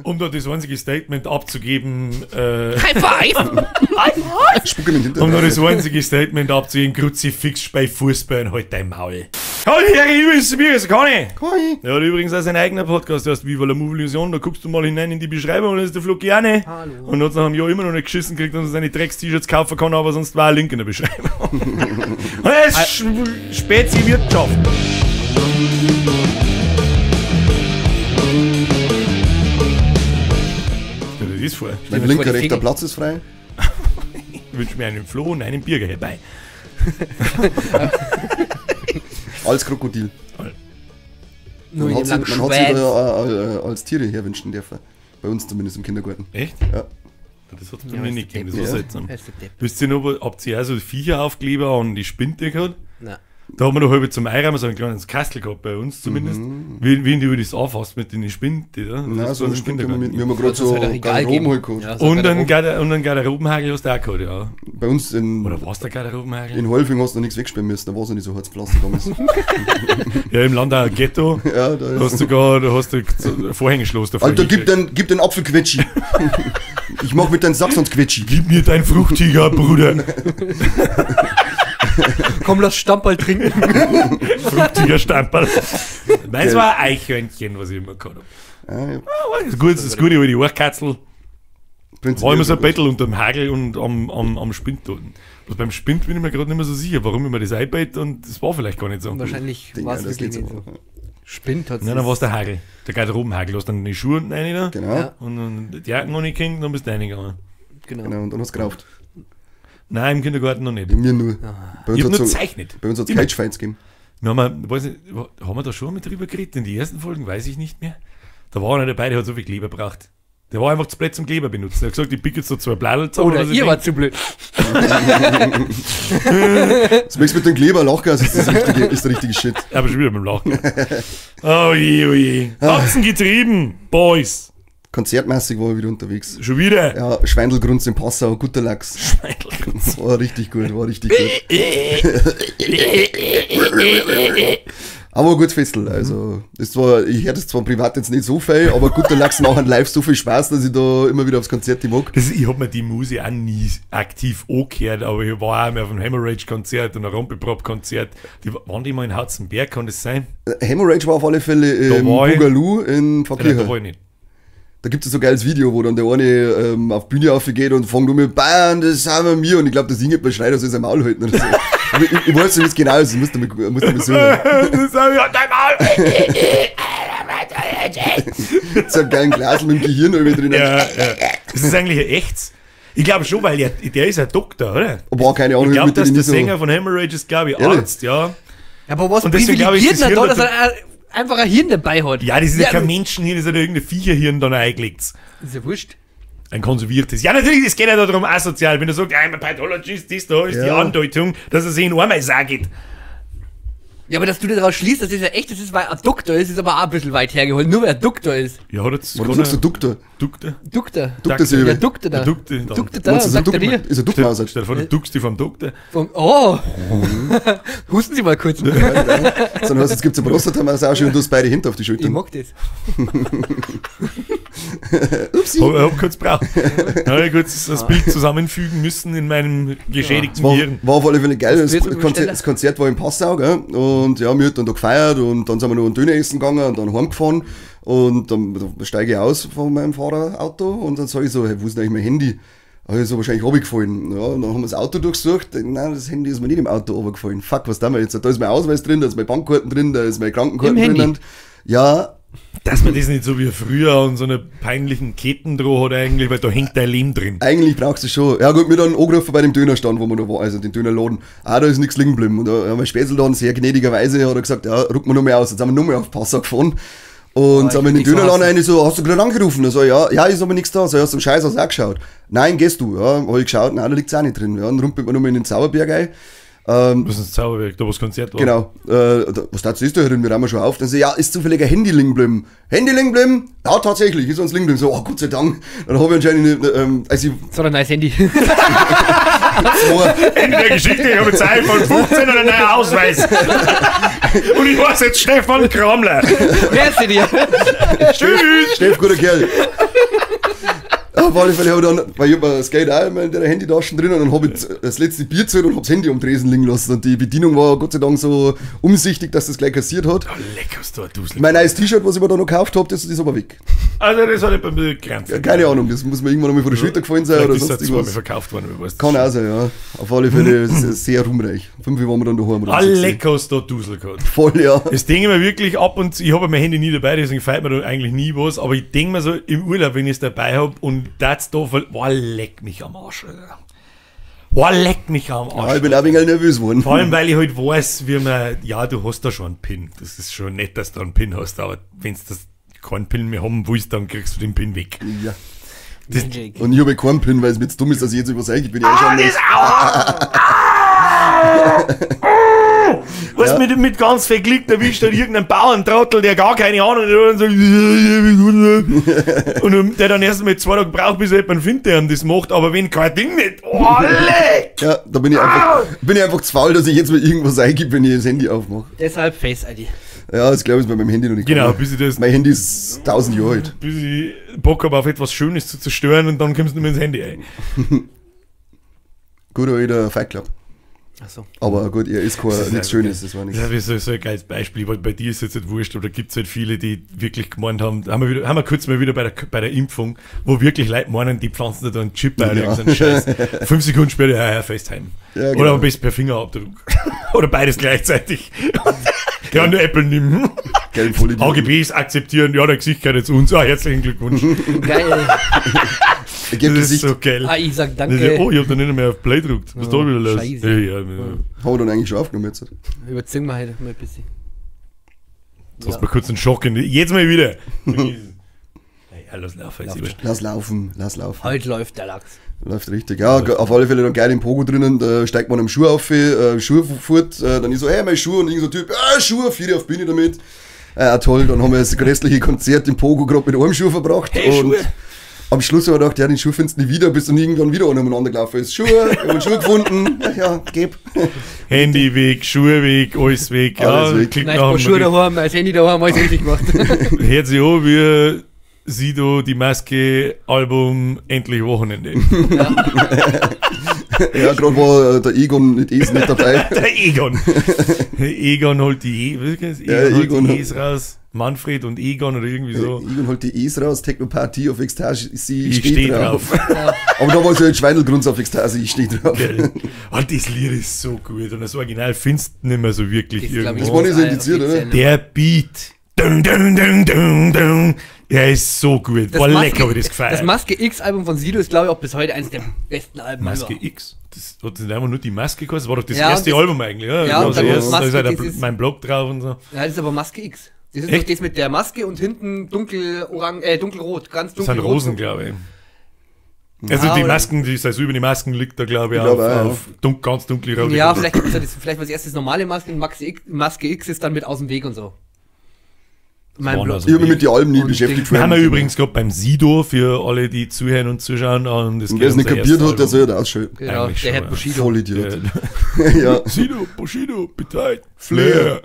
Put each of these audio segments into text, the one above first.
Um da das einzige Statement abzugeben, High five! Spucken in den um da das Hintergrund. einzige Statement abzugeben, Kruzifix bei Fußball und halt dein Maul. Hallo, Herr, ich bin es, kann ich? Hi. Der hat übrigens auch sein eigener Podcast, der heißt Viva la Movilusion, da guckst du mal hinein in die Beschreibung und das ist der Flo gerne. Hallo. Und hat nach einem Jahr immer noch nicht geschissen gekriegt, dass er seine Drecks-T-Shirts kaufen kann, aber sonst war ein Link in der Beschreibung. Und er ist Spezi-Wirtschaft. Stell dir das vor. Mein vor linker, die rechter Finger. Platz ist frei. Ich wünsche mir einen Flo und einen Birger herbei. Als Krokodil. Nur Man in hat dem sich langen da als Tiere herwünschen dürfen. Bei uns zumindest im Kindergarten. Echt? Ja. Das hat es bei Ja, mir ist nicht der gegeben, das Depp. war seltsam. Ist der Depp. Wisst ihr noch, habt ihr auch so Viecheraufkleber an die Spinte gehabt? Nein. Da haben wir doch halb zum Einrahmen so ein kleines Kastel gehabt, bei uns zumindest. Wie du das anfasst mit den Spinte, ja? Nein, Das so war eine im Spinne haben Kindergarten. wir haben gerade Das ist so halt ein Regal Garderoben halt geben. gehabt. Ja, so Und einen Garderoben. Garderobenhagel hast du auch gehabt, ja. Bei uns Oder was der Garderobenhagel? in Holfing hast du nichts wegsperren müssen, da war es noch nicht so Harzpflaster damals. Ja, im Land auch ein Ghetto. Ja, Da hast du Vorhängeschloss davor. Alter, gib gekriegt. den Apfelquetschi. Ich mach mit deinem Saxons-Quetschi. Gib mir dein Fruchtiger, Bruder. Komm, lass Stammball trinken. Fruchtiger Stamperl. Meins war ein Eichhörnchen, was ich immer gehabt habe. Ah, ja. Das gute alte Hochkatzel. Prinzipiell War immer so ein gut. Bettel unter dem Hagel und am Spind dort. Bloß beim Spind bin ich mir gerade nicht mehr so sicher, warum ich mir das einbett und das war vielleicht gar nicht so. Wahrscheinlich Ding, war ja, es das wirklich geht nicht so. so. Spinnt hat Nein, dann war es der Hagel. Der Garderobenhagel. Du hast dann die Schuhe unten rein da. Genau, Ja. Und dann die Jacken noch nicht gehängt, dann bist du reingegangen. Genau. genau, und dann hast du gerauft. Nein, im Kindergarten noch nicht. Mir nur. Bei Ich hab nur hat's gezeichnet. bei uns hat es Immer. Cage-Fights gegeben. Wir haben, weiß nicht, haben wir da schon mal drüber geredet? In den ersten Folgen weiß ich nicht mehr. Da war einer dabei, der hat so viel Kleber gebraucht. Der war einfach zu blöd zum Kleber benutzen. Er hat gesagt, ich pick jetzt so 2 Bladel zusammen. Oder so ihr Ding. wart zu blöd. Das möchtest du mit dem Kleber Lachgas, ist der richtige Shit. Aber schon wieder beim Lachen. Oh je, oh je. Habt's getrieben, Boys. Konzertmäßig war ich wieder unterwegs. Schon wieder. Ja, Schweindelgrunz in Passau, guter Lachs. War richtig gut, war richtig gut. Aber ein gutes Festel, also ich höre das zwar privat jetzt nicht so viel, aber guter Lachs machen live so viel Spaß, dass ich da immer wieder aufs Konzert mag. Ich hab mir die Musik auch nie aktiv angehört, aber ich war auch mal auf einem Hemorrhage-Konzert und einem Rumpelprop-Konzert. Waren die mal in Harzenberg, kann das sein? Hemorrhage war auf alle Fälle im war ich. Boogaloo in Oder da Verkirchen. war ich nicht. Da gibt es so ein geiles Video, wo dann der eine auf die Bühne aufgeht und fängt mit Bayern, das sind wir. Und ich glaube, das singt man schreit, dass er sein Maul halten oder so. Aber ich weiß nicht, wie es genau ist, ich musste mir so. Das hab ich an deinem Maul. So ein geilen Glas mit dem Gehirn irgendwie drin. Ja, ja. Das ist eigentlich ein echtes. Ich glaube schon, weil der ist ein Doktor, oder? Aber keine Ahnung, Ich glaube, dass den der nicht so. Sänger von Hemorrhage ist, glaube ich, Ehrlich? Arzt, ja. Aber was Und deswegen glaube ich, ist privilegiert das denn da, Hirn dass er einfach ein Hirn dabei hat? Ja, das ist ja kein du- Menschenhirn, das hat ja irgendein Viecherhirn dann eingelegt. Das ist ja wurscht. Ein konserviertes. Ja, natürlich, es geht ja darum asozial. Wenn er sagt, I'm a pathologist, das da ist die Ja. Andeutung, dass er sich in einmal sagt. Ja, aber dass du daraus schließt, dass das ja echt ist, weil er Doktor ist aber auch ein bisschen weit hergeholt. Nur weil er Doktor ist. Ja, hat jetzt. Warum sagst du Doktor? Doktor? Doktor. Doktorsilbe. Ja, Doktor da. Doktor da. Doktor da, Meinst du, sagt er dir. ist ein Duckmaus? Stell dir vor, du duckst dich vom Doktor. Oh. Husten Sie mal kurz. Sondern jetzt gibt es eine Prostata-Massage und du hast beide Hände auf die Ich Schultern. mag das. Hab kurz braucht. Ja, gut, das Bild zusammenfügen müssen in meinem geschädigten Hirn. War auf alle Fälle geil. Was willst du bestellen? Das Konzert war in Passau, gell? Und ja, wir hatten dann da gefeiert und dann sind wir noch einen Döner essen gegangen und dann heimgefahren. Und dann steige ich aus von meinem Fahrerauto und dann sage ich so, hey, wo ist denn eigentlich mein Handy? Aber ist so wahrscheinlich runtergefallen. Ja, und dann haben wir das Auto durchsucht. Nein, das Handy ist mir nicht im Auto runtergefallen. Fuck, was da wir jetzt? Da ist mein Ausweis drin, da ist mein Bankkarten drin, da ist meine Krankenkarten Im drin. Handy? Und ja, Dass man das nicht so wie früher an so einer peinlichen Kettendroh hat eigentlich, weil da hängt dein Leben drin. eigentlich brauchst du schon. Ja gut, mir dann angerufen bei dem Dönerstand, wo wir da waren, also den Dönerladen. Ah, da ist nichts liegen geblieben. Und da haben wir Spätzl dann sehr gnädigerweise hat er gesagt, ja, ruck mal noch mehr aus. Jetzt sind wir noch mehr auf Passau gefahren. Und sind wir in den ich will dich so Dönerladen rein, so, hast du gerade angerufen? Also, ja, ist aber nichts da. So, hast du den Scheiß hast du auch geschaut? Nein, gehst du? Ja, hab ich geschaut, nein, da liegt's auch nicht drin. Ja, dann rumpelt man nochmal in den Sauerberg ein. Was ist das Zauberwerk, da wo das Konzert war? Genau. Was da ist da drin? Wir haben wir schon auf. Dann so, ja, ist zufällig ein Handy liegen geblieben. Handy liegen geblieben? Ja, tatsächlich, ist uns liegen geblieben. So, oh Gott sei Dank. Dann habe ich anscheinend, So ein nice Handy. In der Geschichte, ich habe jetzt ein iPhone 15 und einen neuen Ausweis. Und ich heiße jetzt Stefan Kramler. Grüße dir. Tschüss. Steff, guter Kerl. Auf alle Fälle habe ich dann, weil ich hab das Geld auch immer in der Handytasche drin und dann habe ich das letzte Bier gezahlt und habe das Handy am Tresen liegen lassen. Und die Bedienung war Gott sei Dank so umsichtig, dass das gleich kassiert hat. Oh, leckerst du, Dusel. Mein neues T-Shirt, was ich mir da noch gekauft habe, das ist aber weg. Also, das hat bei mir Grenzen. Ja, keine Ahnung, das muss mir irgendwann einmal von der Schulter gefallen sein Vielleicht oder ist sonst das zweimal irgendwas. verkauft worden, wer weiß. Kann auch sein, ja. Auf alle Fälle sehr rumreich. 5 Uhr waren wir dann daheim. oder Ah, so. leckerst du, Dusel gehabt. Voll, ja. Das denke ich mir wirklich ab und zu, ich habe mein Handy nie dabei, deswegen fällt mir da eigentlich nie was, aber ich denke mir so im Urlaub, wenn ich es dabei habe und das da voll, boah, leck mich am Arsch, Alter. Boah, leck mich am Ja, Arsch. ich bin auch ein wenig nervös geworden. Vor allem, weil ich halt weiß, wie man, ja, du hast da schon einen Pin. Das ist schon nett, dass du einen Pin hast, aber wenn du keinen Pin mehr haben willst, dann kriegst du den Pin weg. Ja. Magic. Und ich habe keinen Pin, weil es mir jetzt dumm ist, dass ich jetzt übers ich bin ja schon Was mit ganz verklickt erwischt hat irgendein Bauerntrottel, der gar keine Ahnung hat und so und der dann erst mal 2 Tage braucht, bis er jemanden findet, der ihm das macht, aber wenn kein Ding nicht, oh, leck! Ja, da bin ich einfach zu faul, dass ich jetzt mal irgendwas eingebe, wenn ich das Handy aufmache. Deshalb Face ID. Ja, das glaube ich bei meinem Handy noch nicht. Genau, gekommen. bis ich das, Mein Handy ist 1000 Jahre alt. bis ich Bock habe, auf etwas Schönes zu zerstören und dann kommst du nur ins Handy ein. Gut, alter Fight Club. Achso. Aber gut, er ist Das ist nichts ja Schönes, das war nichts. Ja, wie so ein geiles Beispiel, weil bei dir ist jetzt nicht wurscht, oder gibt es halt viele, die wirklich gemeint haben, haben wir kurz mal wieder bei der Impfung, wo wirklich Leute meinen, die pflanzen da einen Chip ein oder Ja. so einen Scheiß. 5 Sekunden später, ja, FaceTime. Ja, genau. Oder am besten per Fingerabdruck. Oder beides gleichzeitig. Ja, nur Apple nehmen. Geil, Vollidiot. AGBs akzeptieren, ja, der Gesicht gehört jetzt uns. Ah, herzlichen Glückwunsch. Geil. Er gibt Das ist Gesicht. so geil. Ich sag Das danke. ist, oh, ich hab da nicht mehr auf Play gedrückt. Was ist da wieder los? Scheiße. Ja, Haben wir dann eigentlich schon aufgenommen jetzt. Überziehen wir heute mal ein bisschen. Jetzt hast du mir kurz einen Schock. Jetzt mal wieder. Ja, lass laufen. Jetzt Lass laufen. Heute läuft der Lachs. Läuft richtig. Ja, auf alle Fälle dann geil im Pogo drinnen, da steigt man am Schuh auf, Schuhe fort, dann ist so, hey, mein Schuh, und irgend so Typ, Schuhe, 4 auf Bühne damit. Toll, dann haben wir das restliche Konzert im Pogo gerade mit einem Schuh verbracht. Hey, und Schuhe. am Schluss habe ich gedacht, ja, den Schuh findest du nie wieder, bis dann irgendwann wieder aneinander gelaufen ist. Schuhe, ich habe einen Schuh gefunden, ja, gib. Handy weg, Schuhe weg, alles weg. Alles weg. Klingt Nein, nach ich Schuhe daheim, das Handy daheim, alles richtig gemacht. Hört sich an wie Sido, die Maske, Album, endlich Wochenende. Ja, gerade war der Egon nicht dabei. Der Egon. Egon holt die Ja, Egon Egon holt die E's raus. Manfred und Egon oder irgendwie so. Egon holt die E's raus, Technopartie auf Ekstase, sie Ich steht steh drauf. drauf. Aber da war so ein Schweinelgrunz auf Ekstase, ich stehe drauf. Geil. Und das Lied ist so gut. Und das Original findest du nicht mehr so wirklich Das glaub ich Das irgendwo. war nicht so indiziert, oder? Der Beat. Dun, dun, dun, dun, dun. Der ist so gut. Boah, lecker habe ich das gefeiert. Das Maske X-Album von Sido ist, glaube ich, auch bis heute eines der besten Alben. Maske ever. X. Das hat nicht einfach nur die Maske gekostet. Das war doch das Ja, erste das- Album eigentlich. Ja, Ja, das und war dann das erste. Da ist Maske, ja das ist- mein Blog drauf und so. Ja, das ist aber Maske X. Das ist Echt? doch das mit der Maske und hinten dunkelrot, ganz Das dunkelrot. sind Rosen, glaube ich. Also die oder- Masken, die Saison über die Masken liegt da, glaube ich, Ich glaube auch, auf ganz dunkle rote. Ja, vielleicht ist vielleicht was erstes normale Maske und Maske X ist dann mit aus dem Weg und so. Mein waren Blog. also- Ich habe mich mit den Alben nie Und beschäftigt. Wir haben ja vorher. übrigens gerade beim Sido für alle, die zuhören und zuschauen. Und das Und geht wer es nicht unser kapiert erstes hat, der Album. soll das ausschalten. Genau, Eigentlich der schon, Herr ja. Bushido. Vollidiot. Der- Ja. Sido, Bushido, Beteit, Flair.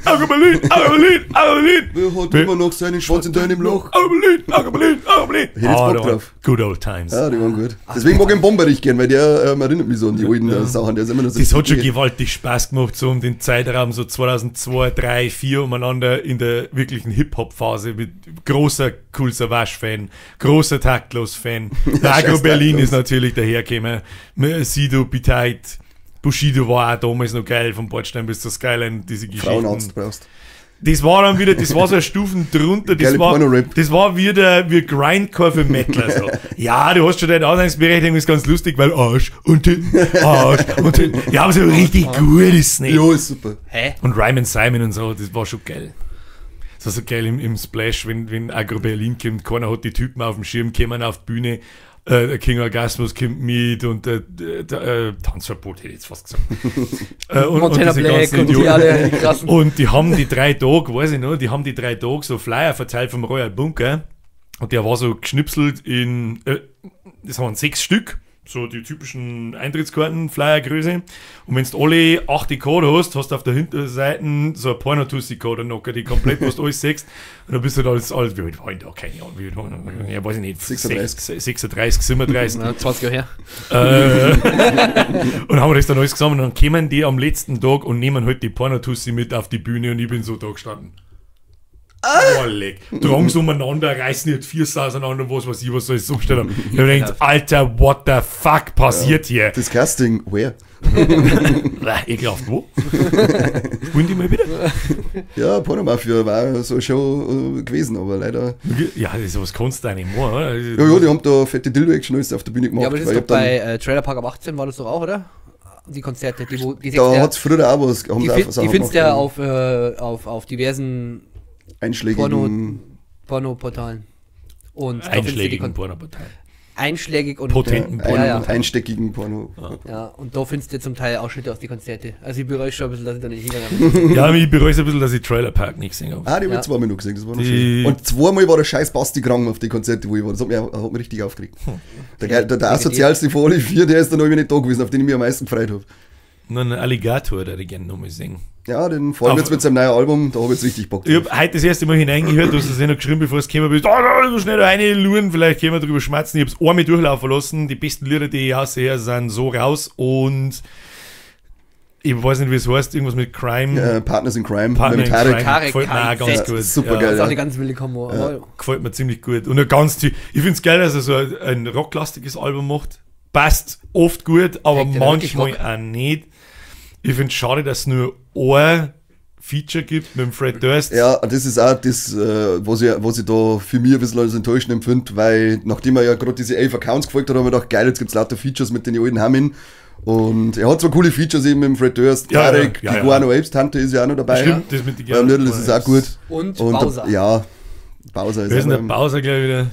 Argobalin, Argobalin, Argobalin. Wer hat immer noch seinen Schwanz in deinem Loch? Argobalin, Argobalin, Argobalin. Hätte jetzt Bock drauf. Good old times. Ja, die waren gut. Deswegen mag ich den Bomberich gern, weil der erinnert mich so an die alten Sachen. Der ist immer noch so Das hat schon gewaltig Spaß gemacht, so um den Zeitraum so 2002, 3, 4 umeinander in der wirklichen Hip-Hop-Phase mit großer Cool Savage-Fan, großer Taktlos-Fan. Der Agro scheiß Berlin Taktlos. ist natürlich dahergekommen. Sido, Beteit, Bushido war auch damals noch geil, vom Bordstein bis zur Skyline, diese Frauenarzt Geschichten. brauchst. Das war dann wieder, das war so eine Stufen drunter, das Geile war, Porno-Rap. das war wie Grindcore für Metaler. So. Ja, du hast schon deine Ausgangsberechtigung, ist ganz lustig, weil Arsch und hinten, Arsch und hinten. Ja, aber so richtig gut ist es nicht. Ja, ist super. Hä? Und Ryman Simon und so, das war schon geil. Das war so geil im Splash, wenn Agro Berlin kommt, keiner hat die Typen auf dem Schirm, kommen auf die Bühne, der King Orgasmus kommt mit und Tanzverbot hätte ich jetzt fast gesagt. Montana diese Black ganzen und die Idioten. alle die krassen. Und die haben die 3 Tage, weiß ich noch, die haben die 3 Tage so Flyer verteilt vom Royal Bunker und der war so geschnipselt in, das waren 6 Stück, so die typischen Eintrittskarten, Flyergröße. Und wenn du alle 8 Decoder hast, hast du auf der Hinterseite so ein Pornotus-Decoder noch, die komplett fast alles siehst. Und dann bist du da alles, wie alt war ich da? Keine Ahnung, wie alt war ich? Ja, weiß ich nicht. 36, 37. Ja, 20 Jahre her. Und haben wir das dann alles gesammelt. Und dann kommen die am letzten Tag und nehmen halt die Pornotussi mit auf die Bühne und ich bin so da gestanden. Oh, leck. Tragen sie umeinander, reißen die Viers auseinander, was weiß ich, was soll ich so gestellt haben. Ich hab gedacht, Alter, what the fuck passiert hier? Das Casting, where? Ekelhaft, wo? Spielen die mal wieder? Ja, Pornomafia war so schon gewesen, aber leider. Ja, sowas kannst du auch nicht mehr, oder? Ja, die haben da fette Dildo-Action alles auf der Bühne gemacht. Ja, aber das weil ist ich doch hab bei Trailer Park ab 18 war das doch auch, oder? Die Konzerte, die da hat es früher auch was. Haben die sie auch Sachen findest du ja gemacht, auf diversen einschlägigen. Pornoportalen. Und da findest du Einschlägigen Pornoparteien. einschlägig und Potenten Einsteckigen Porno. Ja, und da findest du zum Teil Ausschnitte aus die Konzerte. Also ich bereue schon ein bisschen, dass ich da nicht hingegangen bin. Ja, ich bereue es ein bisschen, dass ich Trailer Park nicht gesehen habe. Ah, die habe Ja. ich zweimal noch gesehen, das war noch Die- schön. Und zweimal war der scheiß Basti krank auf die Konzerte, wo ich war. Das hat mich richtig aufgeregt. Der asozialste von alle 4, der ist dann irgendwie nicht da gewesen, auf den ich mich am meisten gefreut habe. Nur einen Alligator, der ich gerne nochmal singen. Ja, den vor allem jetzt mit seinem neuen Album, da habe ich jetzt richtig Bock Ich drauf. habe heute das erste Mal hineingehört, du hast es ja noch geschrieben, bevor es gekommen bist. So schnell da rein luren, vielleicht können wir drüber schmatzen. Ich habe es einmal durchlaufen lassen. Die besten Lieder, die ich aussehe, sind so raus. Und ich weiß nicht, wie es heißt, irgendwas mit Crime. Partners in Crime, Partner mit in dem Tarek. Crime. Tarek, Gefällt mir auch ganz fett. gut. Super Ja. geil. Das ist auch Ja. eine ganz wilde Kombo. aber Gefällt mir ziemlich gut. Und ich finde es geil, dass er so ein rocklastiges Album macht. Passt oft gut, aber Trägt er wirklich manchmal Rock? auch nicht. Ich finde es schade, dass es nur ein Feature gibt mit dem Fred Durst. Ja, das ist auch das, was ich da für mich ein bisschen als enttäuschend empfinde, weil nachdem er ja gerade diese 11 Accounts gefolgt hat, haben wir gedacht, geil, jetzt gibt's lauter Features mit den alten Hamin. Und er hat zwar coole Features eben mit dem Fred Durst, Ja, Tarek, ja, die ja. Guano Apes Tante ist ja auch noch dabei. Stimmt, das mit den Beim Little, das ist auch gut. Und Und Bowser. ja, Bowser ist Wer ist denn der auch Bowser gleich wieder?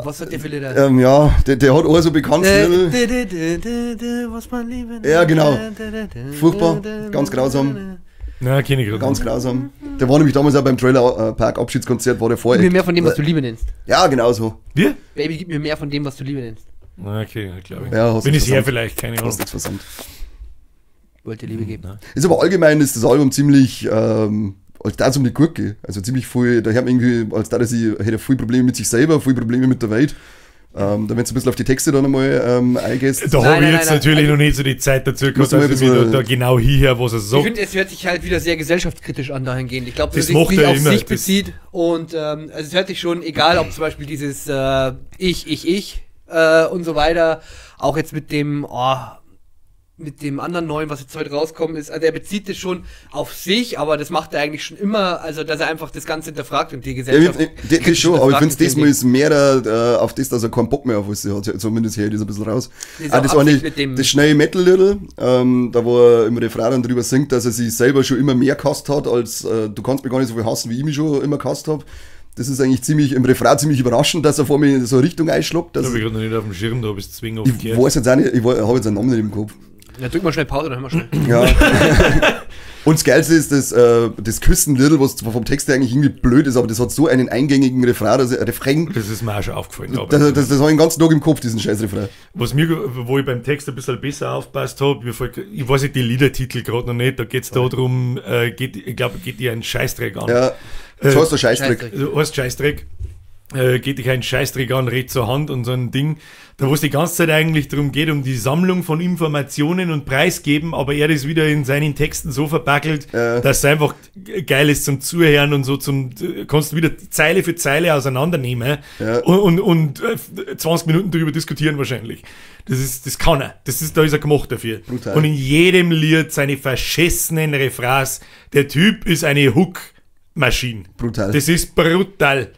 was hat der für Lieder? ja, der hat auch so bekannt Little. Was man lieben. Ja, genau. Furchtbar, ganz grausam. Na, kenne ich gerade. Ganz grausam. Der war nämlich damals auch beim Trailer Park Abschiedskonzert, war der Gib vorher. mir mehr von dem, was du Liebe nennst. Ja, genau so. Wir? Baby, gib mir mehr von dem, was du Liebe nennst. Na, okay, glaube ich. Ja, hast Bin du ich sehr versandt. vielleicht, keine Ahnung. Hast nichts versandt. Wollte Liebe geben. Ist aber allgemein ist das Album ziemlich, als da um die Gurke. Also ziemlich viel, da haben irgendwie, als da, dass ich hätte viel Probleme mit sich selber, viel Probleme mit der Welt. Da wenn du ein bisschen auf die Texte dann einmal eingehst. Da habe ich Nein, jetzt nein, natürlich also- noch nicht so die Zeit dazu gehabt, Muss man dass ich ein mir bisschen- da genau hierher, was er Ich sagt. finde, es hört sich halt wieder sehr gesellschaftskritisch an dahingehend. Ich glaube, dass Das es macht sich er auf immer, sich das- bezieht. Und also es hört sich schon, egal ob zum Beispiel dieses Ich und so weiter, auch jetzt mit dem anderen neuen, was jetzt heute rauskommt, ist, also er bezieht das schon auf sich, aber das macht er eigentlich schon immer, also dass er einfach das Ganze hinterfragt und die Ja, Gesellschaft. das schon, aber ich finde, hinterfragt, diesmal ist mehr auf das, dass er keinen Bock mehr auf was hat. Zumindest hier ist ein bisschen raus. Ist Ah, auch das war Absicht nicht mit dem- das schnelle Metal Little, da wo er im Refrain dann drüber singt, dass er sich selber schon immer mehr gehasst hat, als du kannst mich gar nicht so viel hassen, wie ich mich schon immer gehasst habe. Das ist eigentlich im Refrain ziemlich überraschend, dass er vor mir so eine Richtung einschlagt. Da Dass habe ich gerade noch nicht auf dem Schirm, da habe ich es zwingend ich aufgehört. weiß jetzt auch nicht, ich habe jetzt einen Namen nicht im Kopf. Ja, drück mal schnell Pause, dann hören wir schnell. Ja. Und das Geilste ist das Küssen Little, was vom Text her eigentlich irgendwie blöd ist, aber das hat so einen eingängigen Refrain. Das ist mir auch schon aufgefallen. Aber Das habe ich den ganzen Tag im Kopf, diesen scheiß Refrain. wo ich beim Text ein bisschen besser aufpasst habe, ich weiß nicht die Liedertitel gerade noch nicht, da geht es darum, ich glaube, geht dir ein Scheißdreck an. Ja, das heißt der Scheißdreck. Scheißdreck. Du hast Scheißdreck, geht dich ein Scheißdreck an, red zur Hand und so ein Ding, da wo es die ganze Zeit eigentlich darum geht, um die Sammlung von Informationen und Preisgeben, aber er das wieder in seinen Texten so verpackelt, dass es einfach geil ist zum Zuhören und so kannst du wieder Zeile für Zeile auseinandernehmen Ja. und 20 Minuten darüber diskutieren wahrscheinlich. Das kann er. Da ist er gemacht dafür. Brutal. Und in jedem Lied seine verschissenen Refrains. Der Typ ist eine Hook-Maschine. Brutal. Das ist brutal.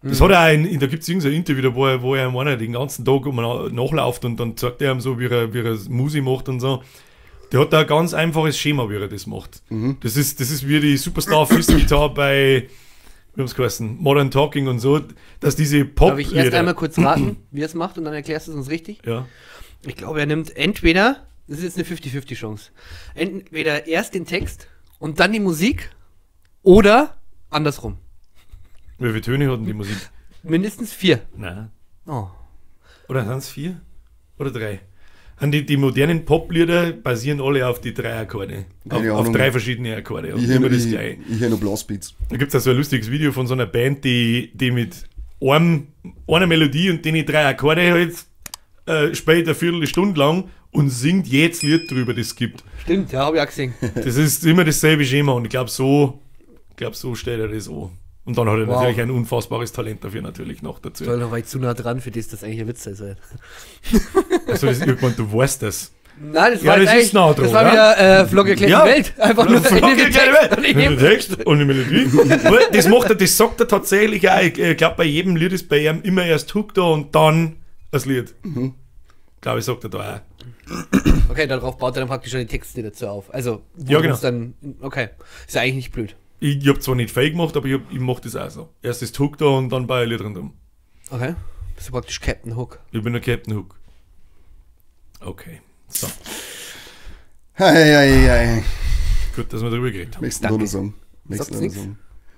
Das hat er auch da gibt es irgendein Interview, da wo er einer den ganzen Tag nachläuft und dann zeigt er ihm so, wie er Musi macht und so. Der hat da ein ganz einfaches Schema, wie er das macht. Das ist wie die Superstar Fist Guitar bei, wie haben es geheißen, Modern Talking und so, dass diese Darf ich erst Pop-Lieder. einmal kurz raten, wie er es macht und dann erklärst du es uns richtig? Ja. Ich glaube, er nimmt entweder, das ist jetzt eine 50-50 Chance, entweder erst den Text und dann die Musik oder andersrum. Wie viele Töne hatten die Musik? Mindestens 4. Nein. Oh. Oder sind es 4? oder 3? Die modernen Poplieder basieren alle auf die 3 Akkorde. Keine Auf Ahnung. 3 verschiedene Akkorde. Und Ich immer höre das gleiche. nur Blastbeats. Da gibt es auch so ein lustiges Video von so einer Band, die mit einer Melodie und den 3 Akkorde halt spielt eine Viertelstunde lang und singt jedes Lied drüber, das es gibt. Stimmt, ja, habe ich auch gesehen. Das ist immer dasselbe Schema und ich glaube, so stellt er das an. Und dann hat er Wow. natürlich ein unfassbares Talent dafür natürlich noch dazu. Toll, da war ich zu nah dran, für das eigentlich ein Witz sein soll. Also das irgendwann, du weißt das. Nein, das Ja, war das jetzt ist eigentlich, nah das dran, war wieder Vlog erklärt Ja. die Welt. Einfach nur Flocke in den kleine Text Welt. daneben. Und den Text und die Melodie. Aber das sagt er tatsächlich auch. Ich glaube, bei jedem Lied ist bei ihm immer erst Hook da und dann das Lied. Glaube ich, sagt er da auch. Okay, darauf baut er dann praktisch schon die Texte dazu auf. Also, wo Ja, du genau. es dann, okay, ist ja eigentlich nicht blöd. Ich habe zwar nicht fake gemacht, aber ich mache das auch so. Erst ist Hook da und dann bei ein Lied drum. Okay, bist du praktisch Captain Hook. Ich bin der Captain Hook. Okay. So. Hei. Gut, dass wir darüber geredet haben. Nächsten Danke. noch sagen. Sagt's nix?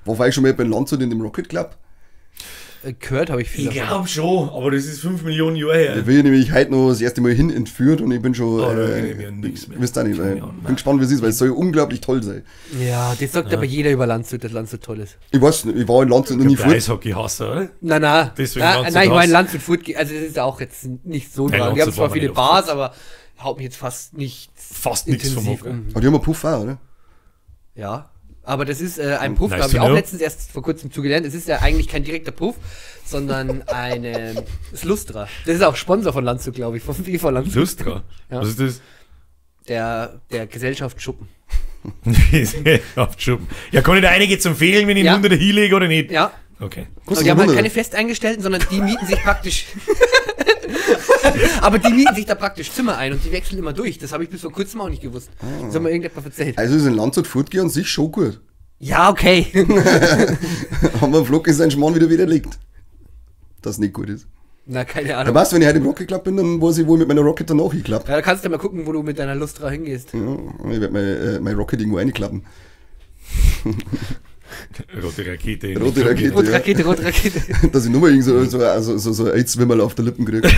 War ich schon mal bei Landshut in dem Rocket Club? Gehört habe ich viel Ich davon. glaube schon, aber das ist 5 Millionen Jahre her. Da bin ich nämlich heute noch das erste Mal hin entführt und ich bin schon. Oh, da kenn ich mir nix mehr. Wisst ihr nicht, Keine Ahnung, bin gespannt, wie es ist, weil es soll ja unglaublich toll sein. Ja, das sagt aber jeder über Landshut, dass Landshut toll ist. Ich weiß nicht, ich war in Landshut noch nie Der fort. Eishockey-Hasser, oder? Nein. Deswegen Nein, Landshut nein, ich meine Hass. Landshut Food, also das ist auch jetzt nicht so Nein, dran. Die haben Landshut zwar war viele nicht Bars, aber haut mich jetzt fast nicht Fast nichts vom intensiv Hocker. um. Aber die haben einen Puff auch, oder? Ja, aber das ist ein Puff, Nice da habe to ich auch know. letztens erst vor kurzem zugelernt. Es ist ja eigentlich kein direkter Puff, sondern das Lustra. Das ist auch Sponsor von Landshut, glaube ich, von FIFA Landshut. Lustra. Ja. Was ist das? Der Gesellschaft Schuppen. Aufschuppen. Ja, kann ich da einige zum empfehlen, wenn ich Ja. einen Hunde hinlege oder nicht? Ja, Okay. aber die haben halt keine Festeingestellten, sondern die mieten sich praktisch. Aber die mieten sich da praktisch Zimmer ein und die wechseln immer durch. Das habe ich bis vor kurzem auch nicht gewusst. Das hat mir irgendjemand erzählt. Also ist in Landshut Fortgehen an sich schon gut. Ja, okay. Haben wir am Vlog ist ein Schmarrn wieder widerlegt. Das nicht gut ist. Na, keine Da Ahnung. weißt du, wenn ich heute im Rocket Club bin, dann weiß ich, wo ich mit meiner Rocket danach hinklappe. Ja, da kannst du mal gucken, wo du mit deiner Lustra hingehst. Ja, ich werde mein Rocket irgendwo reinklappen. Rote Rakete. Rote Rakete. Rote Rakete. Dass ich nur mal irgend so ein Eidswimmerl auf der Lippen kriege.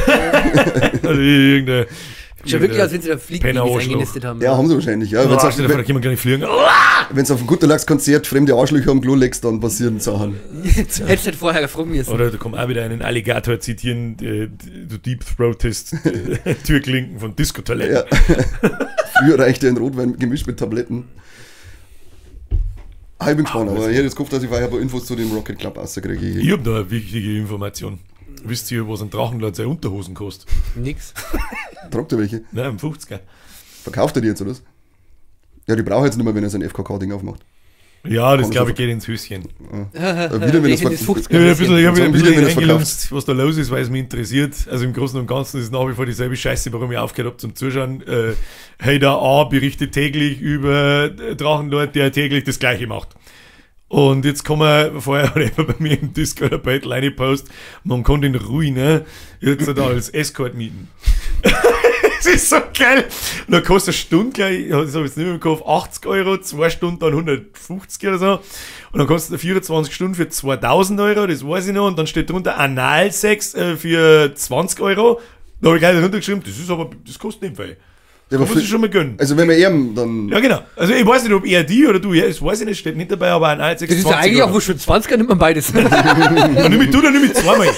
Also irgendeine. Schon wirklich, als wenn sie da Fliegenbabys Penner-Arschloch. eingenistet haben. Ja, haben sie wahrscheinlich. Ja, Oh, wenn stell dir vor, da kann man gar nicht fliegen. es auf einem Gutterlachs-Konzert fremde Arschlöcher am Klo legst, dann passieren Sachen. Hättest du halt vorher gefragt müssen. Oder da kommt auch wieder einen Alligator zitieren, du Deep Throatest Türklinken von Disco-Toiletten. Ja. Früher reichte ein Rotwein gemischt mit Tabletten. Ich bin gespannt, aber ich hätte jetzt gehofft, dass ich vorher ein paar Infos zu dem Rocket Club rauskriege. Ich habe da eine wichtige Information. Wisst ihr, was ein Drachenlord seine Unterhosen kostet? Nix. Tragt ihr welche? Nein, am 50er. Verkauft er die jetzt, oder was? Ja, die braucht er jetzt nicht mehr, wenn er sein FKK-Ding aufmacht. Ja, das Kann glaube man ich geht ins Höschen. Wieder, wenn es Welches 50 Ich habe ein bisschen, ich hab Sagen ein wieder, bisschen wenn es eingelunzt, was da los ist, weil es mich interessiert. Also im Großen und Ganzen ist es nach wie vor dieselbe Scheiße, warum ich aufgehört habe zum Zuschauen. Hater A berichtet täglich über Drachenlord, der täglich das Gleiche macht. Und jetzt kann man, vorher hat jemand bei mir im Discord ein Battle reingepostet, man kann den Ruiner jetzt da als Escort mieten. Das ist so geil. Und dann kostet eine Stunde gleich, das habe ich jetzt nicht mehr im Kopf, 80 Euro, 2 Stunden dann 150 oder so. Und dann kostet 24 Stunden für 2000 Euro, das weiß ich noch. Und dann steht drunter Analsex für 20 Euro. Da habe ich gleich drunter geschrieben, das kostet nicht viel. Ja, Das muss ich schon mal gönnen. also wenn wir ehren, dann... Ja, genau. Also ich weiß nicht, ob eher die oder du, ja, das weiß ich nicht, steht nicht dabei, aber Analsex Das ist ja eigentlich auch wurscht, für 20er nimmt man beides. Dann nimm ich zweimal.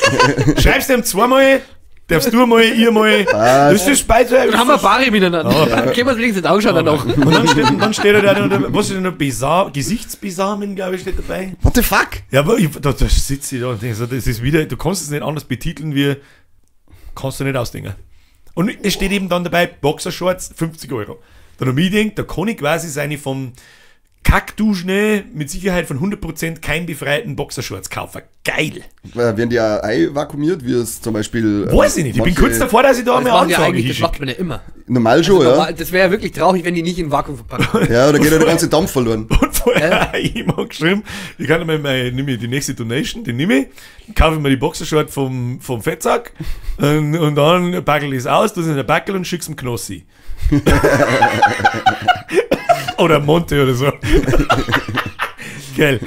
Schreibst dem zweimal, darfst du mal, ihr mal. Das ist beide. Dann haben wir Bari miteinander. Dann können wir uns wenigstens anschauen dann auch. Und dann steht da, was ist denn noch, Gesichtsbesamen, glaube ich, steht dabei. What the fuck? Ja, aber da sitze ich da und denke so, das ist wieder, du kannst es nicht anders betiteln wie, kannst du nicht ausdenken. Und es steht eben dann dabei, Boxershorts, 50 Euro. Dann habe ich gedacht, da kann ich quasi seine vom Kackduschne mit Sicherheit von 100% kein befreiten Boxershorts kaufen. Geil. Werden die auch einvakuumiert, wie es zum Beispiel... Weiß ich nicht, ich bin kurz davor, dass ich da Das eine machen die Anfrage eigentlich, das hinschicke. macht man ja immer. Normal schon, ja. Normal- Das wäre ja wirklich traurig, wenn die nicht in Vakuum verpackt wären. Ja, da geht ja der ganze Dampf verloren. Und vorher hat jemand geschrieben, ich kann mir nehme ich die nächste Donation, den nehme ich, kaufe mir die Boxershort vom Fettsack und dann packel ich es aus, tue es in der Backel und schick's dem Knossi. Oder Monte oder so. Geil.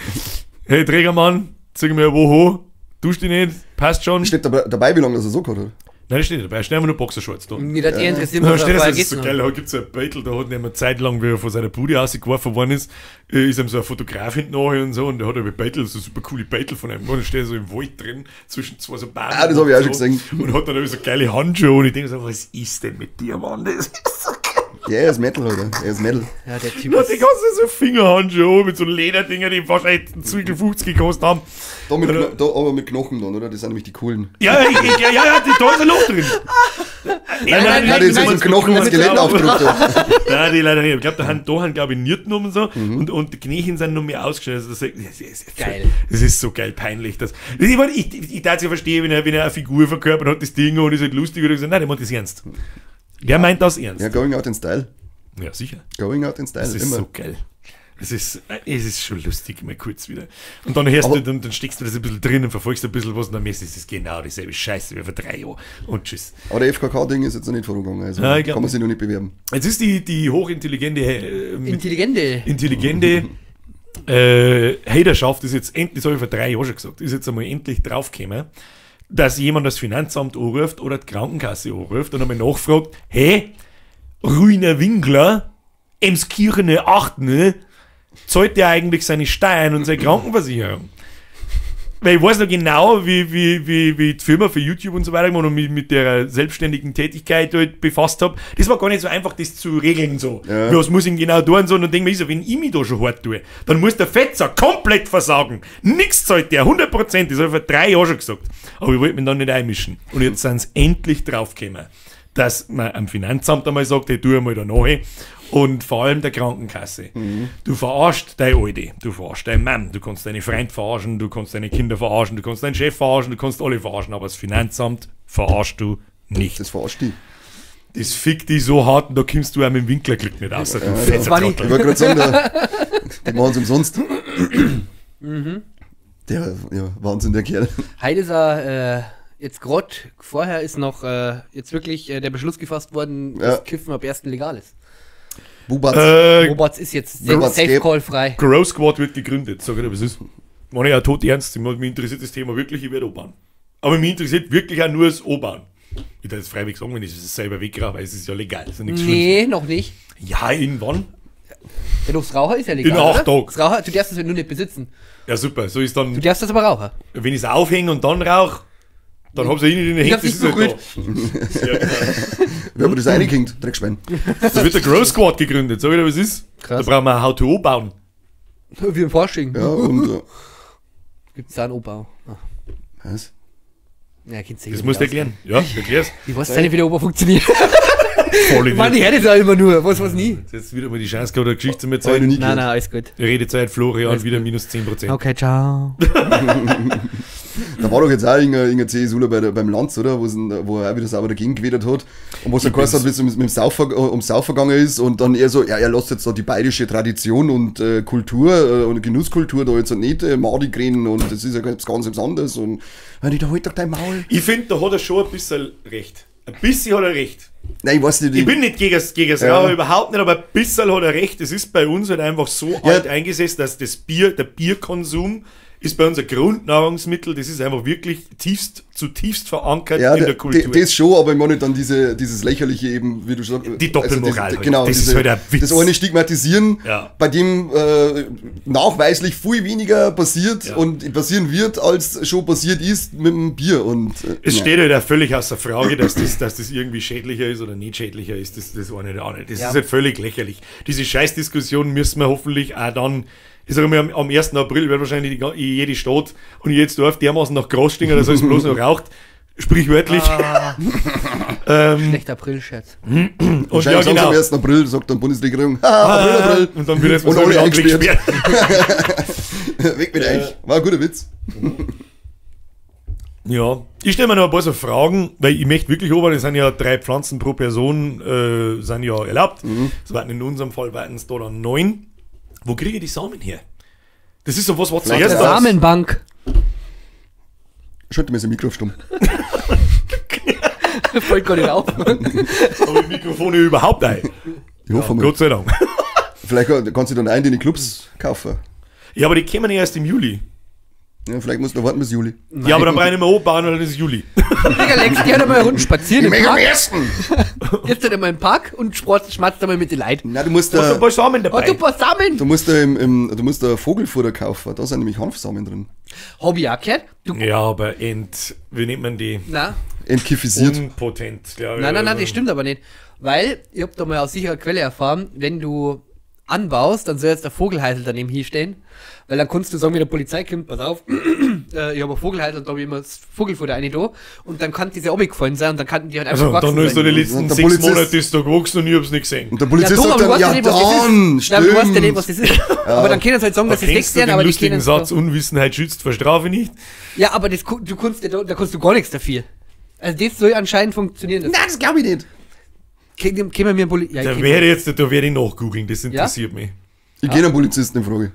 Hey Trägermann, zeig mir wo hoch, dusch dich nicht, passt schon. Steht dabei, wie lange das er so gehabt hat. Nein, das steht nicht dabei. Da stehen einfach nur Boxershorts da. Mir hat interessiert, Da was steht da das geht. ist so geil, da gibt es ein Beutel, da hat nämlich eine Zeit lang, wie er von seiner Bude ausgeworfen worden ist ihm so ein Fotograf hinten nachher und so, und der hat ein Beutel, so super coole Beutel von einem, und dann steht er so im Wald drin, zwischen zwei so Bäumen. Ah, das habe ich auch schon gesehen. Und hat dann so geile Handschuhe, und ich denke so, was ist denn mit dir, Mann? Das ist so geil. Ja, er ist Metal, oder? Er ist Metal. Ja, der Typ Ja, die ganzen so Fingerhandschuhe mit so Lederdinger, die wahrscheinlich einen Zwickel 50 gekostet haben. Da, da aber mit Knochen dann, oder? Das sind nämlich die coolen. Ja, da ist ein Loch drin. Nein, das ist so ein Knochen mit Skelettabdruck da. Nein, die leider nicht. Ich glaube, da haben glaube ich, Nierten und so, und die Kniechen sind noch mehr ausgeschnitten. Also das ist geil. Das ist so geil peinlich. Ich darf es ja verstehen, wenn er eine Figur verkörpert hat, das Ding, und ist halt lustig, oder gesagt, nein, der meint das ernst. Der meint das ernst. Ja, going out in style. Ja, sicher. Going out in style, Das ist immer. so geil. Es ist schon lustig, mal kurz wieder. Und dann hörst du, dann steckst du das ein bisschen drin und verfolgst ein bisschen was, und dann merkst du, es ist genau dieselbe Scheiße wie vor 3 Jahren. Und tschüss. Aber der FKK-Ding ist jetzt noch nicht vorgegangen, also Ja, ich glaub kann man nicht. sich noch nicht bewerben. Jetzt ist die hochintelligente Intelligente. Haterschaft ist jetzt endlich, das habe ich vor 3 Jahren schon gesagt, ist jetzt einmal endlich draufgekommen, dass jemand das Finanzamt anruft oder die Krankenkasse anruft und einmal nachfragt, hey, Ruiner Winkler, Emskirchener 8, zahlt der eigentlich seine Steuern und seine Krankenversicherung? Weil ich weiß noch genau, wie die Firma für YouTube und so weiter und mit der selbstständigen Tätigkeit halt befasst habe. Das war gar nicht so einfach, das zu regeln so. Ja. Was muss ich genau tun? So, und dann denke ich mir, wenn ich mich da schon hart tue, dann muss der Fetzer komplett versagen. Nix zahlt der, 100%. Das habe ich vor 3 Jahren schon gesagt. Aber ich wollte mich dann nicht einmischen. Und jetzt sind sie endlich draufgekommen, dass man am Finanzamt einmal sagt, hey, tu einmal da nach. Und vor allem der Krankenkasse. Du verarschst deine Alte, du verarschst deinen Mann, du kannst deine Freund verarschen, du kannst deine Kinder verarschen, du kannst deinen Chef verarschen, du kannst alle verarschen, aber das Finanzamt verarschst du nicht. Das verarscht die. Das fickt dich so hart, und da kommst du auch mit dem Winklerglück nicht aus. Du fetzer war nicht- Trottel. Ich wollte gerade sagen, die machen es umsonst. Der, ja, Wahnsinn, der Kerl. Heute ist er, jetzt gerade, vorher ist noch jetzt wirklich der Beschluss gefasst worden, Ja. dass Kiffen ab 1. legal ist. Bubatz. Robots ist jetzt Robots Safe geht. Call frei. Grow Squad wird gegründet, sag ich dir, was ist. Meine ich auch tot ernst, mich interessiert das Thema wirklich, ich werde O-Bahn. Aber mich interessiert wirklich auch nur das O-Bahn. Ich darf jetzt freiwillig sagen, wenn ich es selber wegrauche, weil es ist ja legal, das ist ja nichts Nee, noch nicht. Schlimmes. Ja, irgendwann. Wenn du aufs Rauchen ist ja legal. In 8 oder? Tagen. Das Rauchen, du darfst das nur nicht besitzen. Ja, super, so ist Du dann, darfst das aber rauchen. wenn ich es aufhänge und dann rauche, dann hab's ja in den Ich Händen, hab's nicht berührt. Ja, genau. Wer hat das reingehängt? Dreckschwein. Da wird der Grow Squad gegründet, sag ich dir, was ist. Krass. Da brauchen wir ein How-to-O bauen. Wie im Fasching. Ja, und. Gibt es da einen Opa? Was? Ja, kannst du Das musst du erklären. Ja, erklär's. Ich weiß nicht, wie der Opa funktioniert. Voll Mann, ich hätte es ja immer nur. Was nie. Jetzt wieder mal die Chance gehabt, eine Geschichte zu mir Hab ich noch zeigen. nie Nein, gehört. alles gut. Redezeit Florian wieder minus 10%. Okay, ciao. Da war doch jetzt auch irgendein CSUler beim Lanz, oder? Wo er auch wieder sauber dagegen gewedert hat. Und wo es dann geheißen hat, wie es mit dem ums Saufen gegangen ist. Und dann eher so, ja, er lässt jetzt da die bayerische Tradition und Kultur und Genusskultur da jetzt nicht Mardi gren, und das ist ja ganz anderes. Und wenn da halt doch dein Maul. Ich finde, da hat er schon ein bisschen recht. Ein bisschen hat er recht. Nein, ich weiß nicht. Ich bin nicht gegen das Ja. Rauchen, überhaupt nicht, aber ein bisschen hat er recht. Es ist bei uns halt einfach so alt eingesetzt, dass der Bierkonsum ist bei uns ein Grundnahrungsmittel. Das ist einfach wirklich zutiefst verankert ja, in der Kultur. das schon, aber ich meine dann dieses lächerliche eben, wie du schon sagst. Die Doppelmoral halt. Genau, Das ist halt ein Witz. Das eine Stigmatisieren, Ja. bei dem nachweislich viel weniger passiert und passieren wird, als schon passiert ist mit dem Bier. Und, Es ja. steht halt auch völlig außer Frage, dass das irgendwie schädlicher ist oder nicht schädlicher ist. Das eine oder andere. Das ist halt völlig lächerlich. Diese Scheißdiskussion müssen wir hoffentlich auch dann, ich sage mal, am 1. April wird wahrscheinlich jede Stadt und jedes Dorf dermaßen nach Gras stinken, dass es bloß noch raucht. Sprichwörtlich. Schlechter April-Scherz. Und ja, Wahrscheinlich genau. am 1. April sagt dann Bundesregierung, April. Und dann wird Und so alle wieder eingesperrt. eingesperrt. Weg mit euch. War ein guter Witz. Ja, ich stelle mir noch ein paar so Fragen, weil ich möchte wirklich oben, es sind ja 3 Pflanzen pro Person, sind ja erlaubt. Das waren in unserem Fall waren es da dann 9. Wo kriege ich die Samen her? Das ist so was Der zuerst da. Samenbank. Schalte mir das Mikro auf stumm. Fällt gar nicht auf. Aber die Mikrofone überhaupt ein. Ich hoffe mal. Gott sei Dank. Vielleicht kannst du dann einen in die Clubs kaufen. Ja, aber die kommen ja erst im Juli. Ja, vielleicht musst du noch warten bis Juli. Ja, aber dann brauche ich nicht mehr hochbauen, weil dann ist Juli. Digga, Lex, die hat einmal eine Runde spazieren im Mega am Park. ersten! Jetzt hat er mal im Park und schmatzt einmal mit den Leuten. Na, du musst Da ist ein da, paar Samen dabei. Hat du ein paar Samen? du musst da Vogelfutter kaufen. Da sind nämlich Hanfsamen drin. Hab ich auch gehört. Du, Ja, aber wie nennt man die? na, Entkifisiert. Unpotent, glaube ich. nein, das stimmt aber nicht. Weil, ich hab da mal aus sicherer Quelle erfahren, wenn du anbaust, dann soll jetzt der Vogelheisel daneben hier stehen. Weil dann kannst du sagen, wie der Polizei kommt, pass auf, ich habe ein Vogelheisel und da hab ich immer das Vogelfutter rein da. Und dann kann diese runtergefallen sein und dann kannten die halt einfach Also, dann ist da die letzten Und der 6 Polizist- Monate ist da gewachsen und ich hab's nicht gesehen. Und der Polizist Tom, sagt aber dann, ja du weißt ja dann, nicht, was das ist. Nein, du weißt ja nicht, was das ist. Aber dann können sie halt sagen, Da dass es kennst wächst du werden, den aber die lustigen können Satz, Unwissenheit schützt vor Strafe nicht. Ja, aber das, du kannst du gar nichts dafür. Also das soll anscheinend funktionieren. nein, das glaube ich nicht. Können wir mir ja, Da ich werde ich nachgoogeln, das interessiert mich. Ich gehe einen Polizisten in Frage.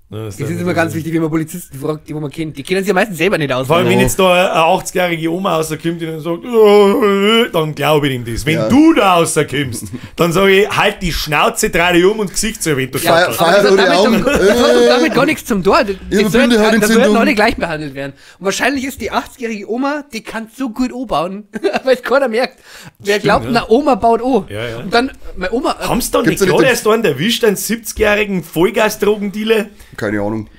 Das Das ist immer ganz wichtig, wenn man Polizisten fragt, die man kennt. Die kennen sich ja meistens selber nicht aus. Vor allem, wenn jetzt da eine 80-jährige Oma rauskommt, die dann sagt, oh, dann glaube ich ihm das. Wenn Ja. du da rauskommst, dann sage ich, halt die Schnauze, dreh dich um und Gesicht zu wenn du Feier- schaust. Feier- aber das hat Augen. damit, das hat damit gar nichts zum Tor. Das Ihre sollten Bindehautentzündung. alle gleich behandelt werden. Und wahrscheinlich ist die 80-jährige Oma, die kann so gut anbauen, weil es keiner merkt. Wer glaubt, ja. eine Oma baut an. Ja, ja. Und dann, meine Oma, Haben sie dann Gibt's nicht da nicht gerade den- erst einen erwischt, einen 70-jährigen Vollgas-Drogendealer? Keine Ahnung.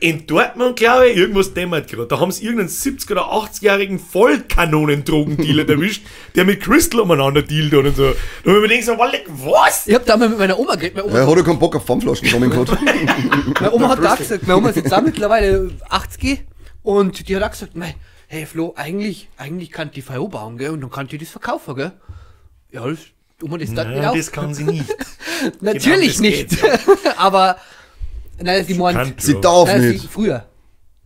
In Dortmund, glaube ich, irgendwas dämmert gerade. Da haben sie irgendeinen 70- oder 80-jährigen Vollkanonen-Drogendealer erwischt, der mit Crystal umeinander dealt hat und so. Da hab ich mir gedacht, so, was? ich hab da mal mit meiner Oma geredet. Er hat ja keinen Bock auf Pfandflaschen sammeln gehabt. Meine Oma hat da gesagt, meine Oma ist jetzt auch mittlerweile 80 und die hat auch gesagt, mei, hey Flo, eigentlich kann die Feuer bauen, gell, und dann kann die das verkaufen, gell. Ja, das, Oma, das tat nicht Ja, auf. das kann sie nicht. Natürlich genau, das nicht. geht, Aber, nein, sie meint, Kann- Sie darf nein, sie, nicht. früher.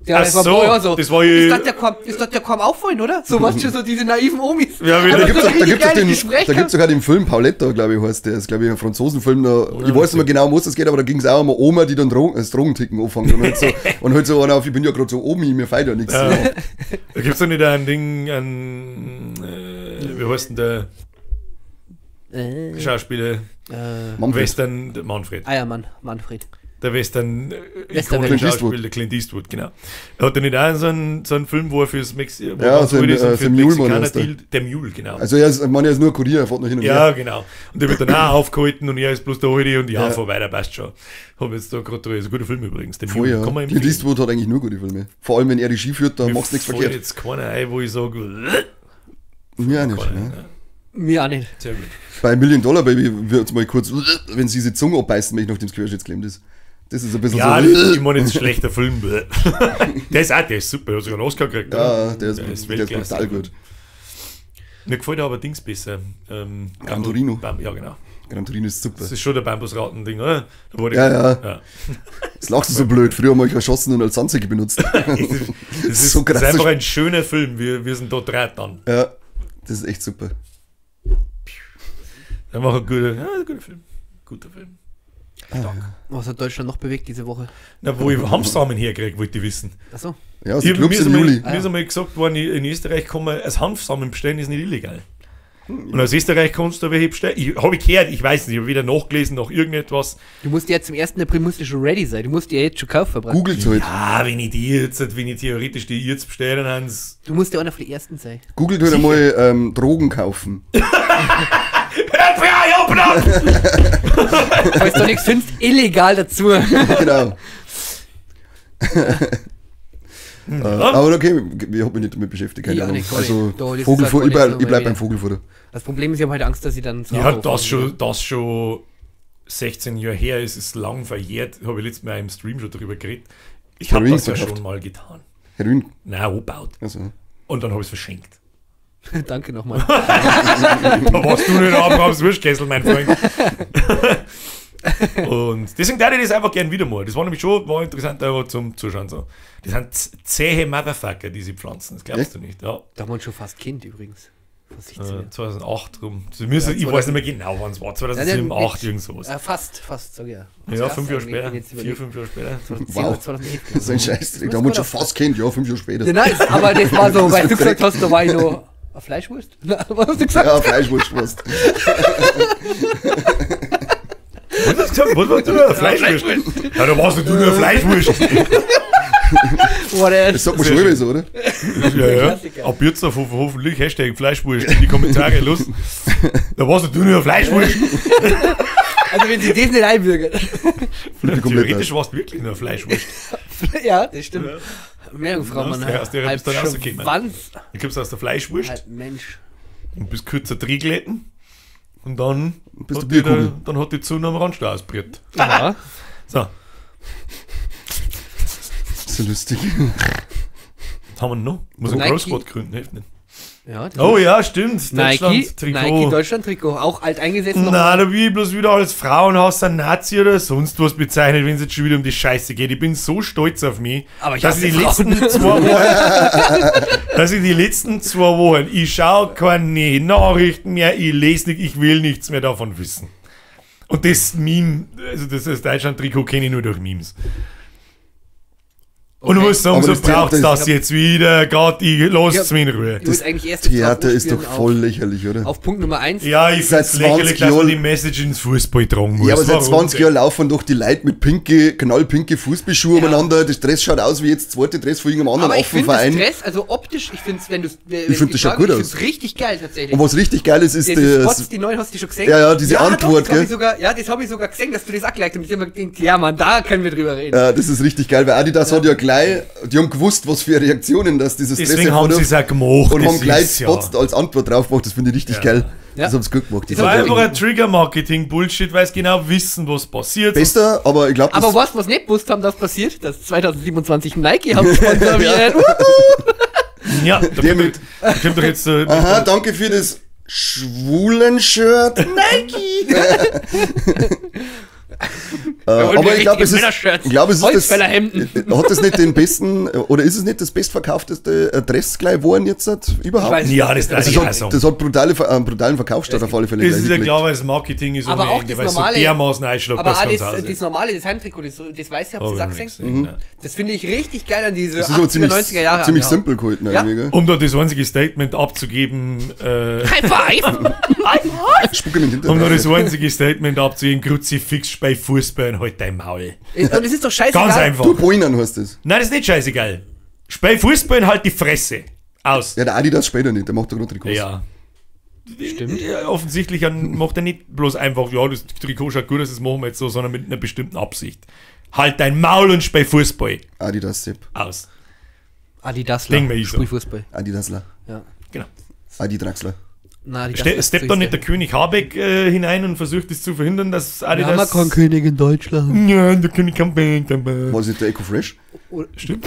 Ja, Ach das war so, ein paar Jahre so. das war ja- Das tat der kaum auffallen, oder? So was schon so diese naiven Omis. Ja, wie- Aber da Da gibt's so auch- da richtig gibt's auch geile den- Gespräche. da gibt's sogar den Film Pauletta, glaube ich, heißt der. Das ist, glaube ich, ein Franzosenfilm. Ich weiß nicht mehr genau, um was es geht, aber da ging es auch um eine Oma, die dann das Drogenticken anfängt. Und halt so einer auf, ich bin ja gerade so Omi, mir fällt ja nichts. Da gibt es doch nicht ein Ding, wie heißt denn der Schauspieler? Manfred. Western, der Manfred. Eiermann, Manfred. Der Western, Western- Clint Schauspieler, Eastwood. Clint Eastwood, genau. Er hat ja nicht auch so einen Film, wo er fürs Mexikaner, wo Ja, ganz so ein, gut ist und für The die Mule, Mann, Mexikaner heißt der. dealt. Der Mule, genau. Also er ist, man, er ist nur Kurier, er fährt noch hin und Ja, her. genau. Und der wird dann auch aufgehalten und er ist bloß der Alte und ja, Ja. fahr weiter, passt schon. Hab jetzt da gerade, ist ein guter Film übrigens. Der Voll, ja. kann man Clint empfehlen. Eastwood hat eigentlich nur gute Filme. Vor allem, wenn er Regie führt, da Mir machst du nichts fällt verkehrt. jetzt keiner ein, wo ich sage, Mir auch nicht. Ne? Mir auch nicht. sehr gut. Bei $1 Million Baby wird mal kurz, wenn sie diese Zunge abbeißen, wenn ich nachdem das Querschnittsklemmt ist. Das ist ein bisschen Ja, so. ich meine jetzt ein schlechter Film. Der ist super, der hat sogar einen Oscar gekriegt. Ja, oder? der ist Weltklasse. brutal gut. Mir gefällt aber Dings besser. Gran Torino. Ja, genau. Gran Torino ist super. Das ist schon der Bambusraten-Ding, oder? Da wurde Ja. Das lachst du so blöd. Früher haben wir euch erschossen und als Anzeige benutzt. Das ist, so das ist krass. einfach ein schöner Film. Wir sind da drei dann. Ja, das ist echt super. Einfach ein guter Film. Guter Film. Was hat Deutschland noch bewegt diese Woche? Na, wo ich Hanfsamen herkriege, wollte ich wissen. Achso. Ja, also Mir Clubs ist im Juli. einmal gesagt worden, in Österreich kann man als Hanfsamen bestellen, ist nicht illegal. Und aus Österreich kannst du welche bestellen. Habe ich gehört, ich weiß nicht, ich habe wieder nachgelesen nach irgendetwas. Du musst ja zum 1. April musst du schon ready sein. Du musst ja jetzt schon kaufen. Brat. Googelt halt. Wenn ich theoretisch die jetzt bestelle, dann haben's. Du musst ja einer von den Ersten sein. Googelt halt einmal Drogen kaufen. Falls du nichts findest, illegal dazu. Genau. Aber okay, ich habe mich nicht damit beschäftigt. Keine Ja, Ahnung. nicht, gar nicht. Also Da, das ist Vogelfutter, halt gar nicht so, ich bleib weil beim wir- Vogelfutter. Das Problem ist, ich habe halt Angst, dass ich dann... Ja, das schon 16 Jahre her ist, ist lang verjährt. Habe ich letztes Mal im Stream schon drüber geredet. Ich habe Heroin das ja verkauft. schon mal getan. Heroin. Nein, angebaut. Also. Und dann habe ich es verschenkt. Danke nochmal. Da warst du nicht Abrahams Würstkessel, mein Freund. Und deswegen darf ich das einfach gern wieder mal. Das war nämlich schon interessant aber zum Zuschauen. So. Das sind zähe Motherfucker, diese Pflanzen. Das glaubst Echt? du nicht. Ja. Da haben wir uns schon fast Kind übrigens. Vor 16 Jahren. 2008 rum. Das müssen, Ja, ich weiß nicht mehr genau, wann es war. 2007, 2008, irgend sowas. Fast, sag ich ja. Ja, 5 Jahre Ich bin später. jetzt 4, überlegt. 5 Jahre später. Wow. 2011. Das ist ein Scheiß. Da haben wir uns schon fast kennt, ja, 5 Jahre später. Ja, nice, aber das war so, weil du gesagt hast, da war ich noch eine Fleischwurst. Na, was hast du gesagt? Ja, Fleischwurst. Was hast du gesagt? Was warst du nur? Fleischwurst? Ja, da warst du nur Fleischwurst. Das sagt man schon immer so, oder? Ja. Klassiker. Ab jetzt auf hoffentlich Hashtag Fleischwurst in die Kommentare los. Da warst du nur Fleischwurst. Also wenn sie das nicht einbürgern. Theoretisch warst du wirklich nur Fleischwurst. Ja, das stimmt. Meerjungfrau, Ja, Mann. aus der bist du dann rausgekommen. Schwanz. Du kommst aus der Fleischwurst Halt, Mensch. und bist kürzer Drehglätten und dann Bist du hat, die Bierkugel. dann hat die Zunge am Rand ausbricht. Ja. So, So lustig. was haben wir noch? Muss ein Nike. Großsport gründen, hilft nicht. Ja, das Oh ja, stimmt. Nike Deutschland-Trikot. Deutschland-Trikot. Auch alt eingesetzt. noch. Nein, da will ich bloß wieder als Frauenhaus ein Nazi oder sonst was bezeichnet, wenn es jetzt schon wieder um die Scheiße geht. Ich bin so stolz auf mich, Aber ich dass hasse ich die Frauen. letzten 2 Wochen, dass ich die letzten 2 Wochen, ich schaue keine Nachrichten mehr, ich lese nicht, ich will nichts mehr davon wissen. Und das Meme, also das Deutschland-Trikot kenne ich nur durch Memes. Und ich muss sagen, Aber so das braucht es Theater- das jetzt wieder, Gott, ich lasst mich in Ruhe. Ich muss eigentlich erst Theater jetzt ist doch voll lächerlich, oder? Auf Punkt Nummer 1. Ja, ich finde Seit es lächerlich, 20 dass man Jahren- die Message ins Fußball tragen muss. Ja, aber seit Warum 20 denn? Jahren laufen doch die Leute mit knallpinke Fußballschuhe umeinander. Das Dress schaut aus wie jetzt das zweite Dress von irgendeinem anderen Aber ich finde das Affenverein. Dress, also optisch, ich finde es, wenn du find das schaut gut Ich aus. finde es richtig geil tatsächlich. Und was richtig geil ist, ist Diese das. Spots, die neuen, hast du schon gesehen? Ja, ja, diese Antwort, doch, das hab gell? ich sogar, ja, das habe ich sogar gesehen, dass du das angelegt hast. Und ich habe mir gedacht, ja, Mann, da können wir drüber reden. Das ist richtig geil, weil Adidas hat ja gleich, die haben gewusst, was für Reaktionen das dieses Deswegen haben sie es auch gemacht. und das haben gleich ist Spots als Antwort drauf gemacht. Das finde ich richtig geil. Ja. Das haben sie gut gemacht. Das Das war hat einfach ein Trigger-Marketing-Bullshit, weil sie genau wissen, was passiert. besser, aber ich glaube, Aber was nicht gewusst haben, das passiert, dass 2027 Nike Hauptsponsor wird. Ja, da kommt doch jetzt aha, danke für das schwulen Shirt. Nike! Aber ich glaube, es ist, Holzfällerhemden. hat das nicht den besten, oder ist es nicht das bestverkaufteste Dress gleich geworden jetzt überhaupt? weiß Ja, das darf Also ich das auch hat, sagen. das hat brutalen Verkaufsstart auf alle Fälle. Das gleich ist ja hingelegt. klar, weil das Marketing ist Aber ohne auch Ende, das weil es so normale- dermaßen einschlägt, Aber das auch ganz das normale Design-Trikot, das weiß ich, habt ihr das auch gesehen? gesehen. Ja. Das finde ich richtig geil an diese Das ist aber 80er, 90er Jahre. ziemlich ja. simpel gehalten Ja. eigentlich, gell? Um da das einzige Statement abzugeben, High five! Spucke mit um da Hintergrund. das einzige Statement abzugeben, Kruzifix bei Fußball und halt dein Maul. Und es ist doch scheißegal. Ganz einfach. Du Boinern heißt das. Nein, das ist nicht scheißegal. Bei Fußball halt die Fresse. Aus. Ja, der Adidas später nicht, der macht doch nur Trikots. Ja. Stimmt. Ja, offensichtlich macht er nicht bloß einfach, ja, das Trikot schaut gut aus, das machen wir jetzt so, sondern mit einer bestimmten Absicht. Halt dein Maul und spiel Fußball. Adidas Sepp. Aus. Adidasler. Ding mir ich so. Spielfußball. Adidasler. Ja. Genau. Adidraxler. Na, Adidasler Steppt da nicht der König Habeck hinein und versucht es zu verhindern, dass Wir haben ja Adidas... keinen König in Deutschland. Ja, der König kann Bank. Was ist der Eco Fresh? Stimmt.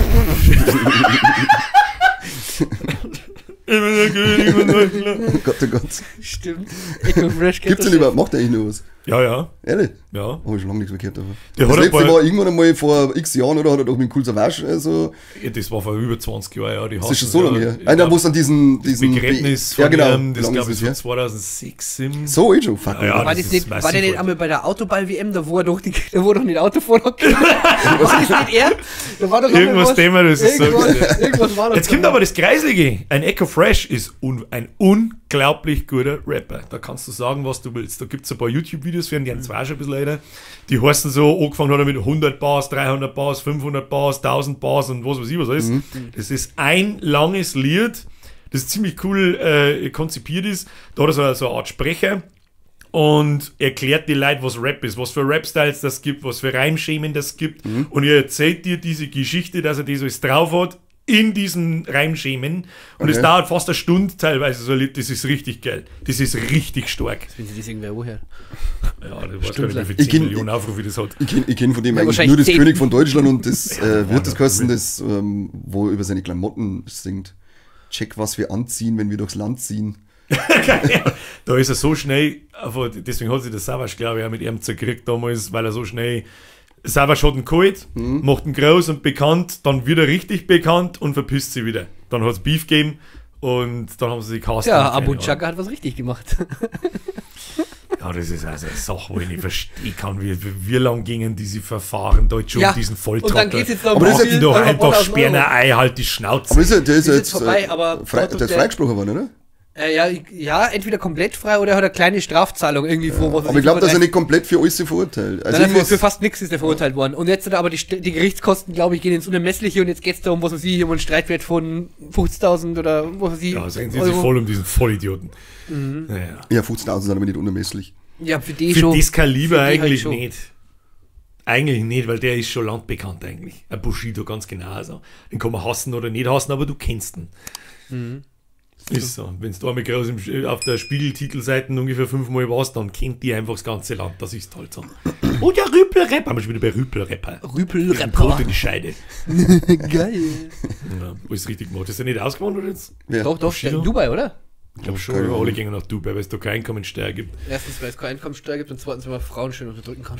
Immer der König von Deutschland. Gott, oh Gott. Stimmt. Eco Fresh Gibt's denn überhaupt? Macht der eigentlich noch was? Ja, ja. Ehrlich? Ja. Habe ich schon lange nichts mehr gehört davon. Der Das hat ein letzte paar- war irgendwann einmal vor x Jahren, oder? Hat er doch mit dem Cool Savage so. Ja, das war vor über 20 Jahren, ja. Die Das ist schon so lange her. Einer, wo es an diesen Begräbnis ja, von genau. ihm, das Wie lange glaube ich ist so 2006 im... So, schon. Fuck. Ja, ja. War, das das ist nicht, massiv war der nicht alt. einmal bei der Autoball-WM, da wo er doch nicht Auto vorhat? War das nicht er? Da war doch einmal Irgendwas was- Thema, das ist so. Irgendwas war doch Jetzt kommt aber das Kreislige. Ein Echo Fresh ist ein unglaublich guter Rapper. Da kannst du sagen, was du willst. Da gibt es ein paar YouTube-Videos, für die haben zwar schon ein bisschen älter. Die heißen so, angefangen hat er mit 100 Bars, 300 Bars, 500 Bars, 1000 Bars und was weiß ich was alles. Das ist ein langes Lied, das ziemlich cool konzipiert ist. Da hat er so eine Art Sprecher und erklärt die Leute, was Rap ist, was für Rap-Styles das gibt, was für Reimschemen das gibt. Und er erzählt dir diese Geschichte, dass er das alles drauf hat, in diesen Reimschemen. Und es Okay. dauert fast eine Stunde teilweise so ein Lied. Das ist richtig geil. Das ist richtig stark. Wenn sie das irgendwer woher? Ja, das weiß gar nicht, wie Ich viele kenn- 10 Millionen Aufrufe das hat. Ich kenn von dem Ja, eigentlich wahrscheinlich nur das 10. König von Deutschland und das wird das ja, kosten, das, wo er über seine Klamotten singt. Check, was wir anziehen, wenn wir durchs Land ziehen. Da ist er so schnell, aber deswegen hat sich der Savas, glaube ich, auch mit ihm zerkriegt damals, weil er so schnell. Savas hat ihn geholt, macht ihn groß und bekannt, dann wieder richtig bekannt und verpisst sie wieder. Dann hat es Beef gegeben und dann haben sie die Casting. Ja, Abu Chaka hat was richtig gemacht. Ja, das ist also eine Sache, wo ich nicht verstehen kann, wie lang gingen diese Verfahren da jetzt schon um diesen Volltrottel. Und dann geht's jetzt noch Aber das ist Mach ihn doch um einfach 1000 Euro. Sperner Ei, halt die Schnauze. Aber der ist Ist ja jetzt jetzt vorbei, aber der ist freigesprochen worden, oder? Ja, entweder komplett frei oder hat eine kleine Strafzahlung irgendwie vor. Aber ich glaube, dass er nicht komplett für alles verurteilt. Also Nein, für fast nichts ist er verurteilt worden. Und jetzt aber die Gerichtskosten, glaube ich, gehen ins Unermessliche und jetzt geht es da um, was weiß ich, um einen Streitwert von 50.000 oder was weiß ich. Ja, sagen Sie sich voll um diesen Vollidioten. Ja, 15.000 sind aber nicht unermesslich. Ja, für die Für schon. das Kaliber Für die eigentlich halt schon. nicht. Eigentlich nicht, weil der ist schon landbekannt eigentlich. Ein Bushido ganz genau. Also. Den kann man hassen oder nicht hassen, aber du kennst ihn. Ist so. Wenn du einmal groß auf der Spiegeltitelseite ungefähr 5-mal warst, dann kennt die einfach das ganze Land. Das ist halt so. Und der Rüpelrapper. Haben wir schon wieder bei Rüpelrapper. Rüpelrapper. Kot in die Scheide. Geil. Ja, alles richtig gemacht. Ist er nicht ausgewandert jetzt? Ja. Doch, Bushido? in Dubai, oder? Ich glaube schon, Keine Ahnung. alle gehen nach Dubai, weil es da keine Einkommenssteuer gibt. Erstens, weil es keine Einkommenssteuer gibt und zweitens, weil man Frauen schön unterdrücken kann.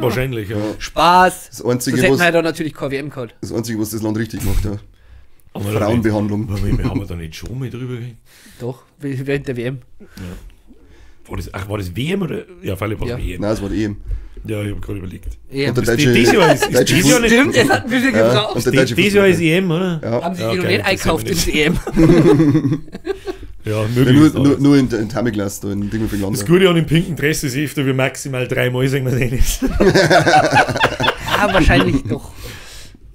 Wahrscheinlich, ja. Spaß. Das Einzige, Das hätten was, wir halt auch natürlich kein WM gehabt. das Einzige, was das Land richtig macht, ja. Haben wir da Frauenbehandlung. nicht- haben wir da nicht schon mal drüber geredet? Doch, während der WM. War das WM oder? Ja, vor allem war es Ja. WM. Nein, es war die EM. Ja, ich habe gerade überlegt. EM. Und der Ist deutsche, dieses Jahr ist deutsche dieses Jahr nicht. Stimmt, es hat ein bisschen Ja, gebraucht. und der deutsche Dieses Jahr ist Fußball. EM, oder? Ja. Haben sie Ja, die noch okay, nicht einkauft in interessiert das EM? Ja, Ja, möglich. nur, ist nur, alles. nur in Thermiglas, da in Dingolfing-Land. Das Gute an dem pinken Dress ist öfter wie maximal 3 Mal sehen wir den ist. Ja, wahrscheinlich doch.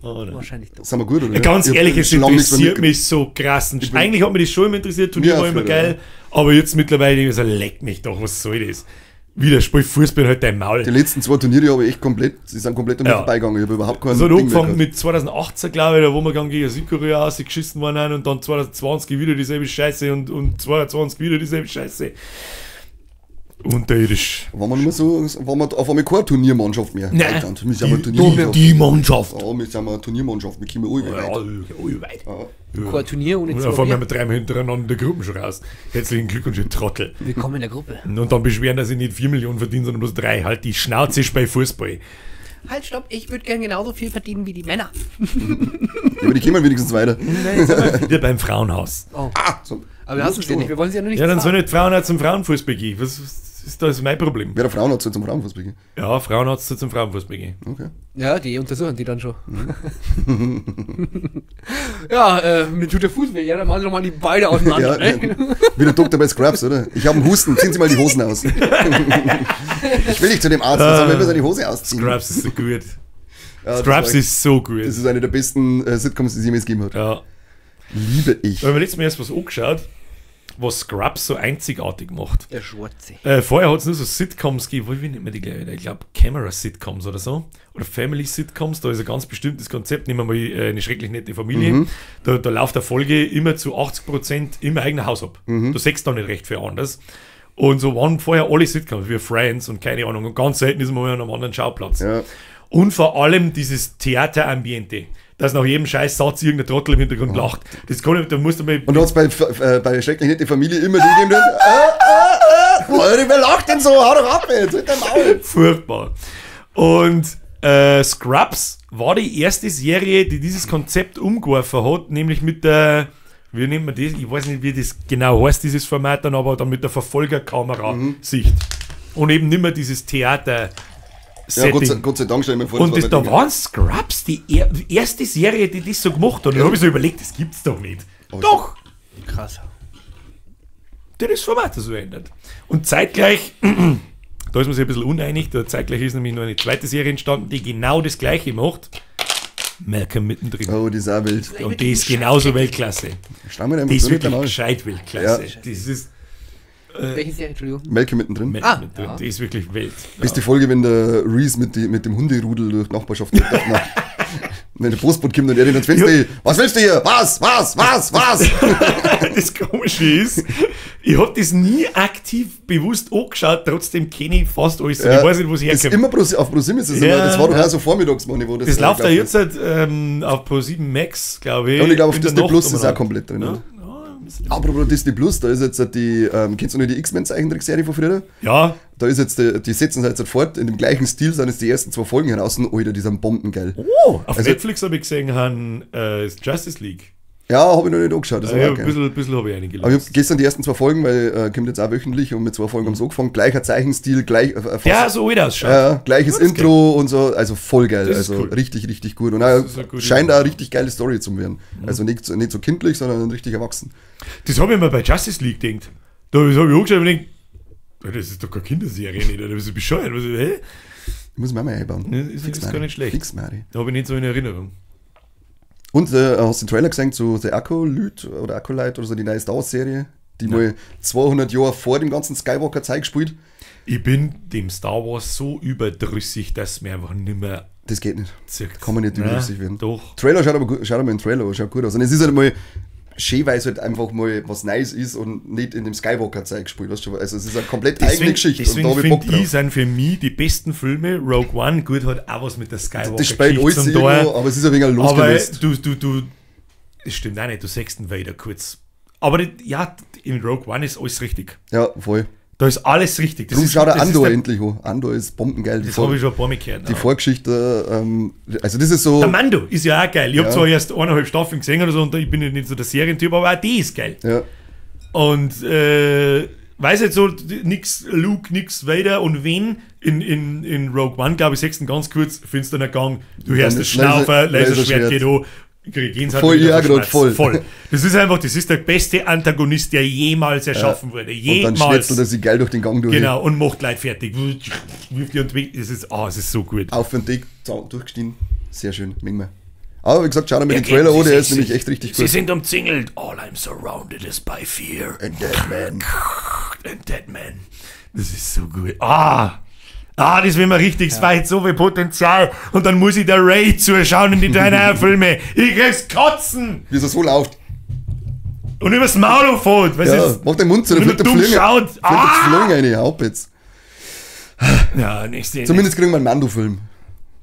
Oh, nein. Wahrscheinlich doch. Sind wir gut, oder? Ja, ganz Ich hab ehrlich, es schon lange nichts mehr interessiert mitge- mich so krass. Eigentlich hat mich das schon immer interessiert, Turnier Ja, war immer früher, geil, aber jetzt mittlerweile denke ich so, leck mich doch, was soll das? Wieder spiel Fußball halt dein Maul. Die letzten 2 Turniere habe ich echt komplett, sie sind komplett an mir Ja. vorbeigegangen. Ich habe überhaupt keinen Also hat Ding mehr angefangen gehabt. mit 2018, glaube ich, da wo wir dann gegen Südkorea ausgeschissen waren und dann 2020 wieder dieselbe Scheiße und 2022 wieder dieselbe Scheiße. Unterirdisch. Waren wir nicht mehr so, waren wir auf einmal keine Turniermannschaft mehr. Nein. Deutschland. Wir sind eine Turniermannschaft. Die Mannschaft. Ja, wir sind eine Turniermannschaft, wir kommen alle Ja, weit. weit. Ja. Kein Turnier ohne Und auf einmal haben wir zwei. 3 Mal hintereinander in der Gruppe schon raus. Herzlichen Glückwunsch, ihr Trottel. Willkommen in der Gruppe. Und dann beschweren, dass ich nicht 4 Millionen verdiene, sondern bloß 3. Halt die Schnauze ist bei Fußball. Halt, stopp, ich würde gern genauso viel verdienen wie die Männer. Aber die kommen wenigstens weiter. Wieder beim Frauenhaus. Oh. So. Aber wir hassen es ja nicht, wir wollen sie ja nur nicht Ja, dann zahlen. sollen nicht Frauen auch zum Frauenfußball gehen. Was ist das mein Problem? Wer der Frauenarzt soll zum Frauenfußball gehen. Ja, Frauenarzt soll zum Frauenfußball gehen. Okay. Ja, die untersuchen die dann schon. Ja, mir tut der Fuß weh. Ja, dann machen sie doch mal die Beine auseinander. Ja, Ne? wie der Doktor bei Scrubs, oder? Ich habe einen Husten, ziehen Sie mal die Hosen aus. Ich will nicht zu dem Arzt, dann soll man immer seine Hose ausziehen. Scrubs ist so gut. Ja, das Scrubs war- ist so gut. Das ist eine der besten Sitcoms, die es jemals gegeben hat. Ja. Liebe ich. Da haben wir letztes Mal erst was angeschaut, was Scrubs so einzigartig macht. Der Schwarze. Vorher hat es nur so Sitcoms gegeben, wie nennt man die gleich wieder? Ich glaube Camera-Sitcoms oder so. Oder Family-Sitcoms, da ist ein ganz bestimmtes Konzept. Nehmen wir mal eine schrecklich nette Familie. Da läuft eine Folge immer zu 80% im eigenen Haus ab. Du siehst da nicht recht viel anders. Und so waren vorher alle Sitcoms, wie Friends und keine Ahnung. Und ganz selten ist man mal an einem anderen Schauplatz. Ja. Und vor allem dieses Theaterambiente. Dass nach jedem scheiß Satz irgendein Trottel im Hintergrund lacht. Das kann ich, da musst du mal. Und da hat es bei Schrecklich nette Familie immer die gegeben, Alter, wer lacht denn so? Hau doch ab jetzt, mit dem Maul. Furchtbar. Und Scrubs war die erste Serie, die dieses Konzept umgeworfen hat, nämlich mit der, wie nennt man das? Ich weiß nicht, wie das genau heißt, dieses Format dann, aber dann mit der Verfolgerkamera-Sicht. Und eben nicht mehr dieses Theater. Ja, Gott sei Dank stell ich mir vor, Und das das, war da bei waren Scrubs die erste Serie, die das so gemacht hat. Und dann habe ich so überlegt, das gibt's doch nicht. Doch! Krass. Der das Format so ändert. Und zeitgleich, da ist man sich ein bisschen uneinig, da zeitgleich ist nämlich noch eine zweite Serie entstanden, die genau das gleiche macht. Malcolm mittendrin. Oh, die ist auch wild. Und die ist genauso Weltklasse. Schau mal Die einfach ist so mit dem wirklich Maul. gescheit Weltklasse. Ja. Das ist Welche Serie, Entschuldigung? Melke mittendrin. Malcolm Ah, mittendrin. ja. Die ist wirklich Welt. Ist die Folge, wenn der Reese mit dem Hunderudel durch die Nachbarschaft geht. Wenn der Postbote kommt und er den ans Fenster Ja. was willst du hier? Was? Das Komische ist, ich habe das nie aktiv bewusst angeschaut, trotzdem kenne ich fast alles. Und ich weiß nicht, wo es das ist herkommt. immer auf ProSieben ist das Ja. immer. Das war doch auch so vormittags, Mann, wo Das läuft ja gelaufen jetzt halt, auf Pro7 Max, glaube ich. ist. Und ich glaube, auf in der Disney Nacht Plus ist umeinander. auch komplett drin. Ja, oder? ja, müssen- Apropos Disney Plus, da ist jetzt die, kennst du noch die X-Men-Zeichentrickserie von früher? Ja, Da ist jetzt, die setzen sie jetzt sofort in dem gleichen Stil, sind jetzt die ersten 2 Folgen heraus. Alter, die sind bombengeil. auf Also- Netflix habe ich gesehen, ist Justice League. Ja, habe ich noch nicht angeschaut. Das war Ja, auch geil. ein bisschen habe ich einige Aber ich habe gestern die ersten 2 Folgen, weil kommt jetzt auch wöchentlich und mit 2 Folgen haben sie angefangen. Gleicher Zeichenstil, gleich Ja, so alt ausschaut. gleiches Das ist Intro und so, also voll geil. Das ist Also cool. richtig, richtig gut. Und Das ist eine gute scheint Idee. auch eine richtig geile Story zu werden. Also nicht so kindlich, sondern richtig erwachsen. Das habe ich mir bei Justice League gedacht. Da habe ich angeschaut und gedacht, das ist doch keine Kinderserie nicht, oder? Das ist bescheuert. Hä? Ich muss mir mal einbauen. Ja, ist gar nicht schlecht. Fix, Mari. Da habe ich nicht so in Erinnerung. Und hast du den Trailer gesehen zu The Acolyte oder Acolyte oder so, die neue Star Wars Serie, die mal 200 Jahre vor dem ganzen Skywalker-Zeit gespielt? Ich bin dem Star Wars so überdrüssig, dass mir einfach nicht mehr Das geht nicht. zirkt. Kann man nicht überdrüssig werden. Doch. Trailer schaut aber gut, schaut mal den Trailer an, schaut gut aus. Und es ist halt mal schön, weil es halt einfach mal was Neues ist und nicht in dem Skywalker-Zeit gespielt. Weißt du? Also es ist eine komplett eigene Geschichte. Deswegen und da hab ich Bock finde ich, drauf. sind für mich die besten Filme Rogue One, gut, hat auch was mit der Das spielt alles Skywalker-Geschichte zum irgendwo, aber es ist ein wenig Aber losgelöst. das stimmt auch nicht, du sagst den Vader kurz. Aber ja, in Rogue One ist alles richtig. Ja, voll. Da ist alles richtig. Darum schaut er das ist Andor der- endlich an. Andor ist bombengeil. Das habe ich schon ein paar Mal gehört. Die ja. Vorgeschichte, also das ist so... Der Mando ist ja auch geil. Ich habe Ja. zwar erst 1,5 Staffeln gesehen oder so und ich bin ja nicht so der Serientyp, aber auch die ist geil. Ja, Und weiß jetzt so, nix Luke, nix Vader und wen in Rogue One, glaube ich, sechsten ganz kurz, finsterner Gang, du hörst das Schnaufer, Laserschwert geht an, Gehensheit Voll, wieder ja, gerade verschmerzt. voll. Das ist einfach, das ist der beste Antagonist, der jemals erschaffen wurde. und dann Jemals. schnetzelt er sich geil durch den Gang durch. Genau, und macht Leute fertig. Wirft die und weg. Es ist so gut. Auf den Deck, durchgestiegen. Sehr schön, mengen wir. Aber wie gesagt, schau dir mal den Ja, Trailer an, der sie- ist sie- nämlich echt richtig Sie gut. sind umzingelt. All I'm surrounded is by fear. And Dead Man. And Dead Man. Das ist so gut. Das will man richtig, es war jetzt so viel Potenzial. Und dann muss ich der Ray zuschauen in die 3 Filme. Ich krieg's kotzen. Wie es so läuft. Und übers Maul fährt. Was Ja, ist? mach den Mund zu, da Wenn fliegt er der dumm Flügel. schaut. Fliegt der Flügel rein, haupt jetzt. Ja, nächste. Zumindest kriegen wir einen Mando-Film.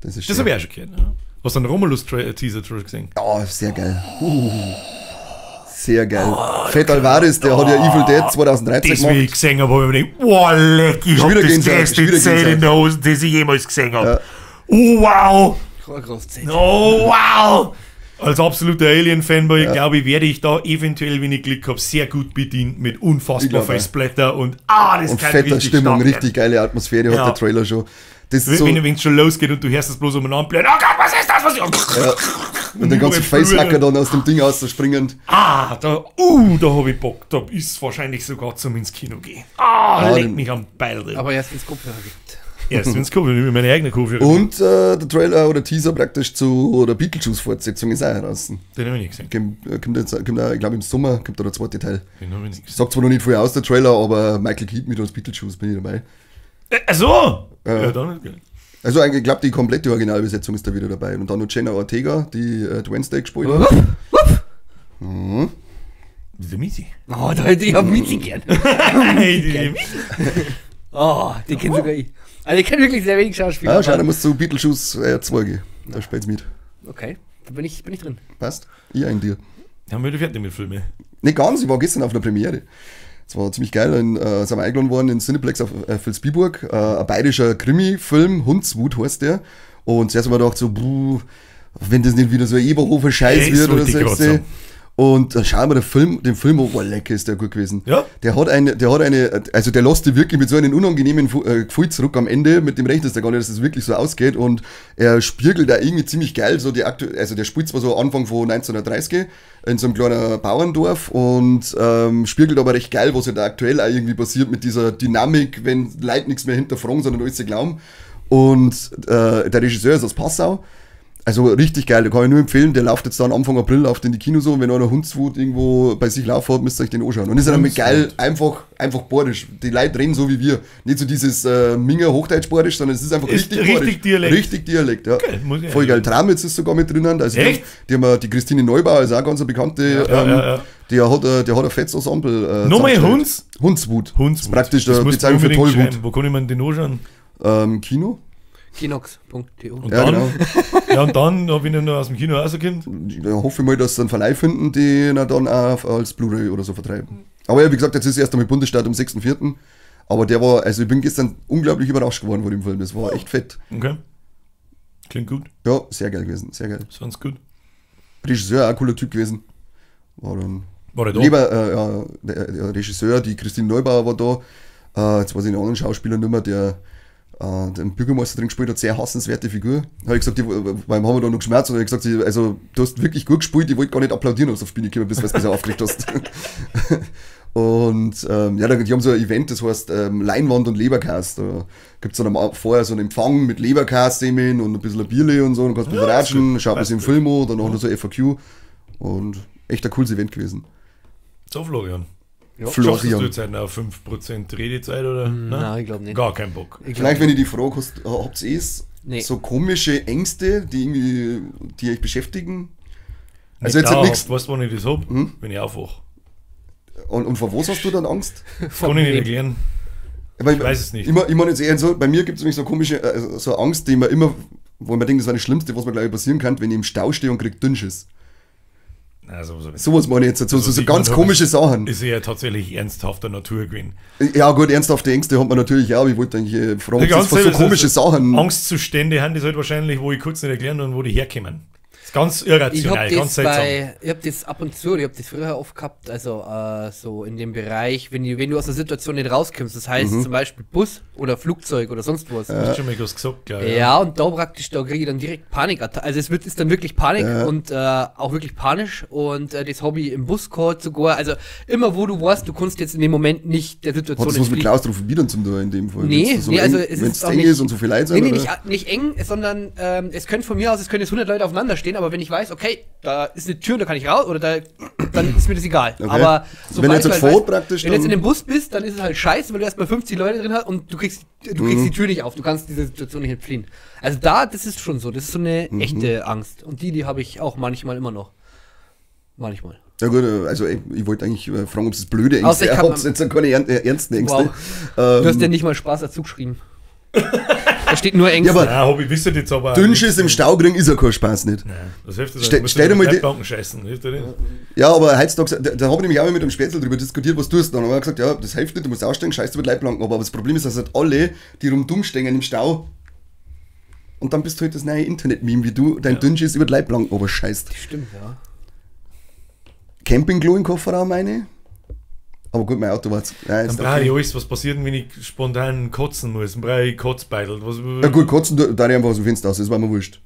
Das ist Das schön. habe ich auch schon gehört. Ja. Hast du einen Romulus-Teaser schon gesehen? Ja, sehr geil. Sehr geil. Fett Alvarez, der hat ja Evil Dead 2013 Das, wie ich gemacht. gesehen habe, habe ich mir gedacht, wow, leck, ich Schon hab wieder das Gänsehaut, größte schon wieder Zelt in Gänsehaut. der Hose, das ich jemals gesehen habe. Ja. Oh, wow. Kronos-Zelt. Oh, wow! Als absoluter Alien-Fanboy, Ja. glaube ich, werde ich da eventuell, wenn ich Glück habe, sehr gut bedient mit Ich unfassbar glaub viel auch. Splatter und das Und kann fetter richtig Stimmung, stark richtig geile Atmosphäre Ja. hat der Trailer schon. Das ist werden. so, Wenn es schon losgeht und du hörst es bloß umeinander blöd, oh Gott, was ist das? Was und der ganze Facehacker dann aus dem Ding ausspringend. da habe ich Bock. Da ist wahrscheinlich sogar zum ins Kino gehen. Leck mich am Beil drin. Aber erst ins Kopfhörer gibt. Erst wenn es kommt, nehme ich meine eigene Kopfhörer. Und der Trailer oder Teaser praktisch zu der Beetlejuice-Fortsetzung ist auch draußen. Den habe ich nicht gesehen. Kommt auch, ich glaube im Sommer kommt da der zweite Teil. Den habe ich nicht gesehen. Sagt zwar noch nicht viel aus, der Trailer, aber Michael Keaton mit als Beetlejuice bin ich dabei. So! Ja. Ja, dann ist geil. Also eigentlich, ich glaube, die komplette Originalbesetzung ist da wieder dabei. Und dann noch Jenna Ortega, die Wednesday gespielt hat. Der Misi. Oh, da hätte ich auch Miezi gern. Oh, den kennt sogar ich. Also ich kenne wirklich sehr wenig Schauspieler. Ah, schau, da aber- musst du Beetlejuice 2 gehen. Da spielt's mit. Okay, da bin ich drin. Passt? Ich in dir. Haben wir wieder fertig mit Filmen. Nicht ganz, ich war gestern auf einer Premiere. Es war ziemlich geil, sind wir eingeladen worden in Cineplex auf Vilsbiburg. Ein bayerischer Krimi-Film, Hundswut heißt der. Und zuerst haben wir gedacht so, wenn das nicht wieder so ein Eberhofer-Scheiß wird oder sollte ich so. grad sagen. Und schauen wir den Film an, lecker ist der gut gewesen. Ja? Der lässt dich wirklich mit so einem unangenehmen Gefühl zurück am Ende, mit dem rechnest du gar nicht, dass es wirklich so ausgeht und er spiegelt da irgendwie ziemlich geil, so also der spielt zwar so Anfang von 1930 in so einem kleinen Bauerndorf und spiegelt aber recht geil, was halt aktuell auch irgendwie passiert mit dieser Dynamik, wenn Leute nichts mehr hinterfragen, sondern alles sie glauben. Und der Regisseur ist aus Passau. Also richtig geil, da kann ich nur empfehlen, der läuft jetzt dann Anfang April, läuft in die Kinos so, und wenn einer Hundswut irgendwo bei sich laufen hat, müsst ihr euch den anschauen. Und ist dann geil, einfach badisch. Die Leute reden so wie wir. Nicht so dieses Minger Hochdeutsch-badisch, sondern es ist einfach Ist richtig richtig badisch. Dialekt. Richtig Dialekt, ja. Geil, muss ich Voll geil. ehrlich Tramitz ist sogar mit drinnen. Also Echt? Die haben die Christine Neubauer, ist auch ganz eine bekannte, ja. Die hat ein fettes Ensemble. Nochmal zusammengestellt. Hundswut. Hundswut. Das ist praktisch Das die musst du Bezeichnung für unbedingt Tollwut. schreiben. Wo kann ich mir den anschauen? Kino? Kinox.de. Und Ja, dann, genau. ja, und dann, wenn er noch aus dem Kino rauskommt, Ja, hoffe ich mal, dass sie einen Verleih finden, die ihn dann auch als Blu-ray oder so vertreiben. Aber ja, wie gesagt, jetzt ist erst einmal Bundesstaat am 6.4. Aber der war, also ich bin gestern unglaublich überrascht geworden von dem Film. Das war echt fett. okay. Klingt gut, Ja, sehr geil gewesen, sehr geil. sonst gut. Regisseur, auch ein cooler Typ gewesen. war dann War der da? der Regisseur, die Christine Neubauer war da. Jetzt weiß ich den anderen Schauspieler nicht mehr, der den Bürgermeister drin gespielt hat, sehr hassenswerte Figur. Habe ich gesagt, weil haben wir da noch geschmerzt und habe gesagt, also du hast wirklich gut gespielt, ich wollte gar nicht applaudieren, als du auf die Bühne gekommen bist, weil du mich so aufgeregt hast. Und die haben so ein Event, das heißt Leinwand und Leberkäse. Da gibt es dann vorher so einen Empfang mit Leberkäse-Themen und ein bisschen Bierle und so, dann kannst du ein bisschen ratschen, schaut man sich im Film an, dann noch so FAQ und echt ein cooles Event gewesen. So, Florian. Ja. Schaffst du jetzt halt noch 5% Redezeit oder? Nein, ich glaube nicht. Gar keinen Bock. Vielleicht, wenn ich die Frage hast, habt ihr Nee. so komische Ängste, die euch beschäftigen? Also jetzt nichts. Weißt du, wann ich das hab? Wenn ich aufwache. Und vor was hast du dann Angst? Kann ich nicht erklären. Aber Ich weiß es nicht. Ich meine jetzt eher so, bei mir gibt es nämlich so komische, so Angst, die man immer, wo man denkt, das war das Schlimmste, was mir glaube ich passieren kann, wenn ich im Stau stehe und krieg Dünnschiss. Also, Sowas meine ich jetzt, so die ganz man komische Sachen. Ist ja tatsächlich ernsthafter Natur gewesen. Ja gut, ernsthafte Ängste hat man natürlich auch, aber ich wollte eigentlich fragen, was so komische Sachen. Angstzustände haben das halt wahrscheinlich, wo ich kurz nicht erklären und wo die herkommen. Das ist ganz irrational, ganz seltsam. Ich habe das ab und zu, ich habe das früher oft gehabt, also so in dem Bereich, wenn du aus der Situation nicht rauskommst, das heißt zum Beispiel Bus oder Flugzeug oder sonst was. Du hast schon mal was gesagt, glaube ich. Ja, und da kriege ich dann direkt Panikattacken. Also ist dann wirklich Panik und auch wirklich panisch und das habe ich im Bus gehabt sogar. Also immer wo du warst, du kannst jetzt in dem Moment nicht der Situation Hat das was mit Klaustrophobie dann zum tun in dem Fall? Nee, so also eng, es wenn ist es auch eng nicht, ist und so viel Leute sind? Nee, oder? nicht eng, sondern es könnte von mir aus, es können jetzt 100 Leute aufeinander stehen, aber wenn ich weiß, okay, da ist eine Tür, da kann ich raus, oder dann ist mir das egal. Okay. Aber Wenn du jetzt halt vor praktisch wenn du jetzt in dann- dem Bus bist, dann ist es halt scheiße, weil du erstmal 50 Leute drin hast und du kriegst die Tür nicht auf, du kannst diese Situation nicht entfliehen. Also das ist schon so, das ist so eine echte Angst. Und die habe ich auch manchmal immer noch. Manchmal. Ja gut, also ich wollte eigentlich fragen, ob es blöde Außer Ängste ich kann habt, jetzt keine ernsten Ängste. Wow. Du hast ja nicht mal Spaß dazu geschrieben. Da steht nur Ängste. Ja, aber Ja, Hobby wisst ihr jetzt aber. Dünnschiss im Stau kriegen ist ja kein Spaß nicht. Nein, das hilft Stell dir mal die- Leitplanken scheißen, hilft dir nicht? Ja, aber heutzutage, da habe ich nämlich auch mal mit dem Spätzl drüber diskutiert, was tust du dann. Und er hat gesagt, ja, das hilft nicht, du musst aussteigen, scheiß mit Leitplanken. Aber das Problem ist, dass halt alle, die dumm stehen im Stau, und dann bist du halt das neue Internet-Meme, wie du dein Dünnschiss über die Leitplanken aber scheißt. Stimmt, ja. Campingklo im Kofferraum meine. Aber gut, mein Auto war jetzt. Ja, Dann ist brauche ich okay. alles, was passiert, wenn ich spontan kotzen muss. Dann brauche ich Kotzbeitel. Ja gut, kotzen, da ich einfach aus dem Fenster aus, das war mir wurscht.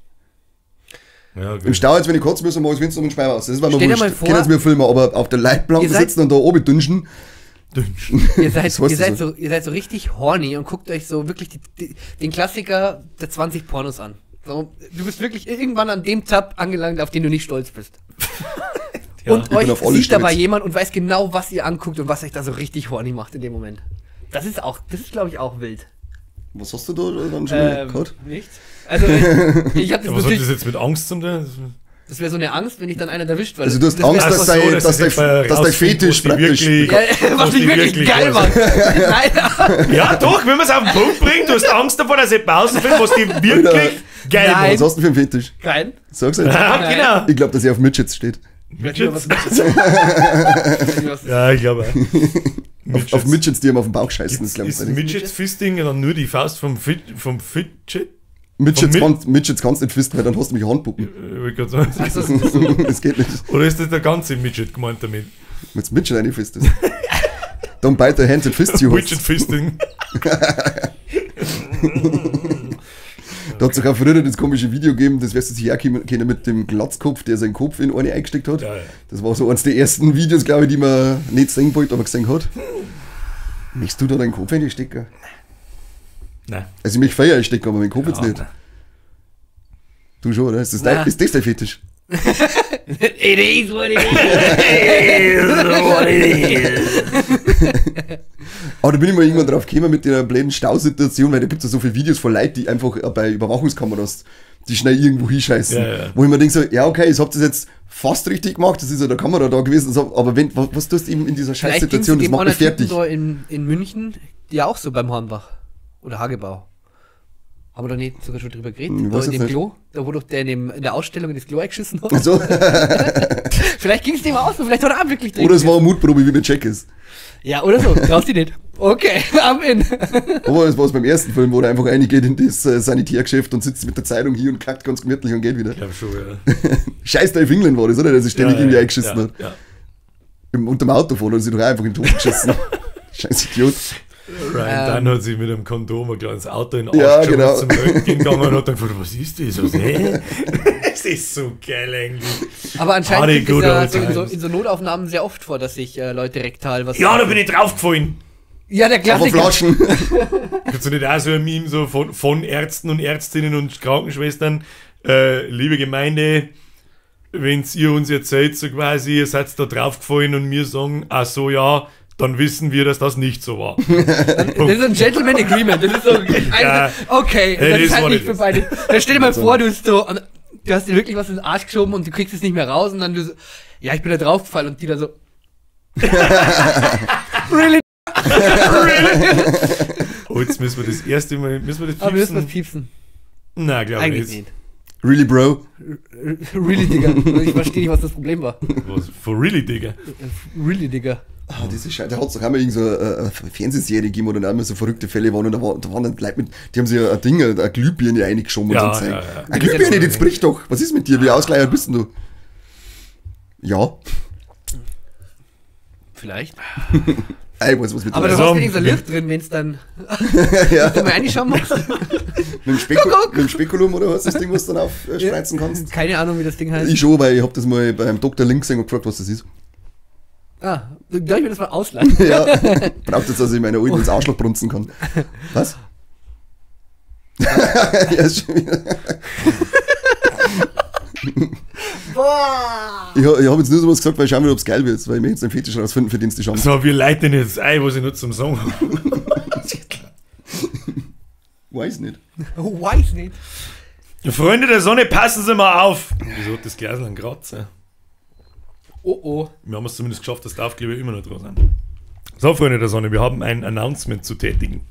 Ja, gut. Im Stau jetzt, wenn ich kotzen muss, dann mach ich das Fenster und Speiber aus. Das war mir Stell dir wurscht. mal vor- Können Sie mir filmen, aber auf der Leitplanke Ihr seid- sitzen und da oben dünschen. Ihr seid, Das weißt ihr, du seid so, ihr seid so richtig horny und guckt euch so wirklich den Klassiker der 20 Pornos an. So, du bist wirklich irgendwann an dem Tab angelangt, auf den du nicht stolz bist. Ja, Und ich bin euch auf alle sieht dabei stolz. jemand und weiß genau, was ihr anguckt und was euch da so richtig horny macht in dem Moment. Das ist glaube ich, auch wild. Was hast du da dann schon gehabt? Nichts. Also, ich habe das Ja, was hat das natürlich, jetzt mit Angst zu tun? das wäre so eine Angst, wenn ich dann einen erwischt, weil Also du hast das Angst, wär dass einfach dein- so, dass dass ich dein- jetzt dass dein rausfind, Fetisch was die praktisch- wirklich- was mich wirklich geil macht. Nein, Ja, doch, wenn man es auf den Punkt bringt, du hast Angst davor, dass ich Pause finde, was die wirklich geil Nein. macht. Was hast du für einen Fetisch? kein. Sag's jetzt. Ja, genau. Ich glaube, dass er auf Midgets steht. Midgets? Was Ja, ich glaube. Auf Midgets, die ihm auf den Bauch scheißen. Das glaube ich Ist nicht. Midget Fisting dann nur die Faust vom Fidget? Midgets kannst du nicht fisten, weil dann hast du mich Handpuppen. Ich wollte gerade sagen. ist das so? Das geht nicht. Oder ist das der ganze Midget gemeint damit? Wenn du Midget reinfistest. Don't bite the hands and fists you. Midget Fisting. Da hat es auch früher das komische Video gegeben, das wirst du sich herkennen können mit dem Glatzkopf, der seinen Kopf in eine eingesteckt hat. Ja, ja. Das war so eines der ersten Videos, glaube ich, die man nicht sehen wollte, aber gesehen hat. Möchtest du da deinen Kopf einstecken? Nein. Also ich möchte Feuer einstecken, aber meinen Kopf jetzt nicht. nein. Du schon, oder? Ist das, Nein. ist das dein Fetisch? It is what it Aber da bin ich mal irgendwann drauf gekommen mit der blöden Stausituation, weil da gibt es ja so viele Videos von Leuten, die einfach bei Überwachungskameras die schnell irgendwo hinscheißen. Ja, ja. Wo ich mir denke so, ja okay, ich hab das jetzt fast richtig gemacht, das ist ja der Kamera da gewesen, so, aber wenn, was tust du eben in dieser Vielleicht ging es Scheißsituation, das dem macht mich anderen Typen fertig. da in München, ja auch so beim Hornbach. Oder Hagebau. Haben wir da nicht sogar schon drüber geredet? Ich Da weiß in jetzt dem nicht. Klo, da wo doch der in der Ausstellung in das Klo eingeschissen hat. Also, Vielleicht ging es dem auch so, vielleicht hat er auch wirklich drin. oder es war eine Mutprobe, wie mit Jack ist. Ja, oder so, traust du nicht. Okay, am in. Aber das war es beim ersten Film, wo er einfach reingeht in das Sanitärgeschäft und sitzt mit der Zeitung hier und kackt ganz gemütlich und geht wieder. Ich glaube schon, ja. Scheiß Dave England war das, oder? Der sich ständig irgendwie eingeschissen ja, hat. ja. Unterm Auto fahren und sie doch einfach in den Tod geschossen. Scheiß Idiot. Ryan Dunn hat sich mit einem Kondom ein kleines Auto in den Ja, Arsch genau. zum Röntgen gegangen und hat dann gefragt, was ist das? Was, hä? Das ist so geil eigentlich. Aber anscheinend Party kommt es good ja old so times. in so Notaufnahmen sehr oft vor, dass sich Leute rektal was... Ja, da bin ich draufgefallen. Ja, der Aber Klassiker. Flaschen. Gibt's ja nicht auch so ein Meme so von Ärzten und Ärztinnen und Krankenschwestern, liebe Gemeinde, wenn's ihr uns erzählt, so quasi, ihr seid da draufgefallen und wir sagen, ach so, ja, dann wissen wir, dass das nicht so war. Das ist ein Gentleman Agreement. Das ist so Ja. okay, Ja, das das ist halt war nicht das. für beide. Dann stell dir mal vor, du hast dir wirklich was in den Arsch geschoben und du kriegst es nicht mehr raus und dann du so, ja, ich bin da draufgefallen und die da so. Really? Oh, jetzt müssen wir das erste Mal, müssen wir das Aber müssen wir piepsen? piepsen? Nein, glaube ich Eigentlich nicht. nicht. Really, Bro? Really, Digga. Ich verstehe nicht, was das Problem war. Was? For really, Digga? Really, Digga. Ah, diese Scheiße, da hat es doch einmal irgend so eine Fernsehserie gegeben, wo dann auch immer so verrückte Fälle waren und da waren dann Leute mit, die haben sich ein Ding, eine Glühbirne reingeschoben Ja, und so ein ja, Zeug. ja. Eine Glühbirne, jetzt bricht doch. Was ist mit dir? Wie ausgeleiert bist denn du? Ja. Vielleicht. Ich weiß, was mit Aber dir du Also, hast wenigstens ein Licht drin, wenn es dann ja. mal reinschauen musst. Mit dem Spekulum oder was, das Ding, was du dann aufspreizen kannst? Keine Ahnung, wie das Ding heißt. Ich schon, weil ich hab das mal beim Dr. Link gesehen und gefragt, was das ist. Darf ich mir das mal ausleihen? Ja. Braucht jetzt, dass ich meine Alten ins Arschloch brunzen kann. Was? Ja, ist schon wieder. Boah! Ich hab jetzt nur sowas gesagt, weil ich schauen will, ob es geil wird, weil ich mir jetzt einen Fetisch rausfinden, für den es die Chance. So, wir leiten jetzt ein, was ich nur zum Song habe. Weiß nicht. Weiß nicht. Freunde der Sonne, passen Sie mal auf! Wieso hat das Glas einen Kratzer? Oh. Wir haben es zumindest geschafft, dass die Aufkleber immer noch dran sind. So, Freunde der Sonne, wir haben ein Announcement zu tätigen.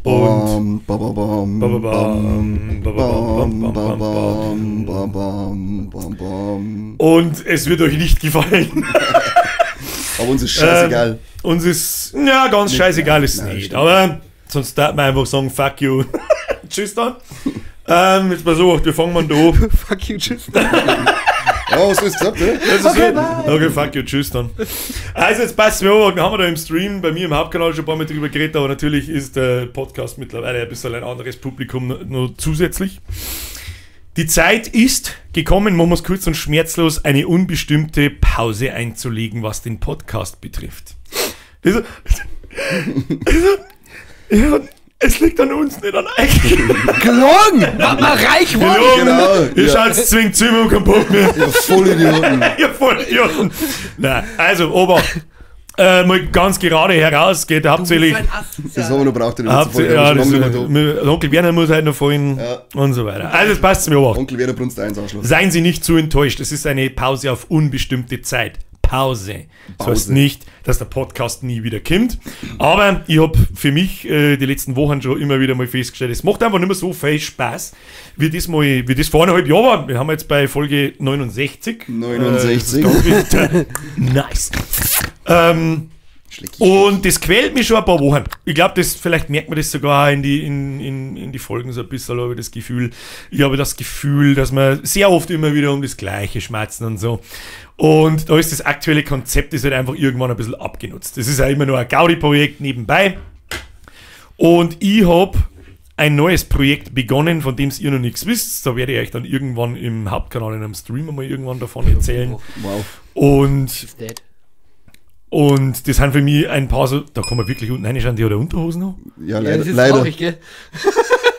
Und Bam, bam, bam, Bam, bam, bam, bam, bam, bam, bam, bam, bam. Und es wird euch nicht gefallen. Aber uns ist scheißegal. Uns ist, ja, ganz scheißegal ist es Nein, nicht. stimmt. Aber sonst darf man einfach sagen, fuck you. Tschüss dann. Jetzt mal so, wir fangen mal da an. Fuck you, tschüss. Ja, was hast du gesagt, ne? Das ist okay, okay, fuck you, tschüss dann. Also jetzt passt mir auf, wir haben da im Stream bei mir im Hauptkanal schon ein paar Mal drüber geredet, aber natürlich ist der Podcast mittlerweile ein bisschen ein anderes Publikum noch zusätzlich. Die Zeit ist gekommen, machen wir es kurz und schmerzlos, eine unbestimmte Pause einzulegen, was den Podcast betrifft. Ja, es liegt an uns, nicht an euch. Gelogen! Mach mal reich worden! Genau, Ihr ja. schaut, zwingt zu mir und keinen Bock mehr. Ja, voll Idioten. Ihr Vollidioten. Nein, also, Obacht. Mal ganz gerade heraus, geht hauptsächlich. Das haben wir noch braucht in der letzten Hauptsächlich, Folge. ja, aber das, schon lange nicht mehr der Onkel Werner muss halt noch fallen Ja. und so weiter. Also, das passt mir da. Obacht. Onkel Werner brunst eins Arschloch. Seien Sie nicht zu enttäuscht, es ist eine Pause auf unbestimmte Zeit. Pause. Das heißt Pause. nicht, dass der Podcast nie wieder kommt. Aber ich habe für mich die letzten Wochen schon immer wieder mal festgestellt, es macht einfach nicht mehr so viel Spaß, wie das vor eineinhalb Jahren war. Wir haben jetzt bei Folge 69. 69. Nice. Schleckig. Und das quält mich schon ein paar Wochen. Ich glaube, vielleicht merkt man das sogar in die Folgen so ein bisschen, habe ich das Gefühl. Ich habe das Gefühl, dass wir sehr oft immer wieder um das Gleiche schmerzen und so. Und da ist das aktuelle Konzept ist halt einfach irgendwann ein bisschen abgenutzt. Das ist ja immer nur ein Gaudi-Projekt nebenbei. Und ich habe ein neues Projekt begonnen, von dem ihr noch nichts wisst. Da werde ich euch dann irgendwann im Hauptkanal in einem Stream mal irgendwann davon erzählen. Wow. Und Dead. das sind für mich ein paar so, da kann man wirklich unten reinschauen, die hat eine Unterhosen noch. Ja, Ja, leider. das ist leider. traurig, gell?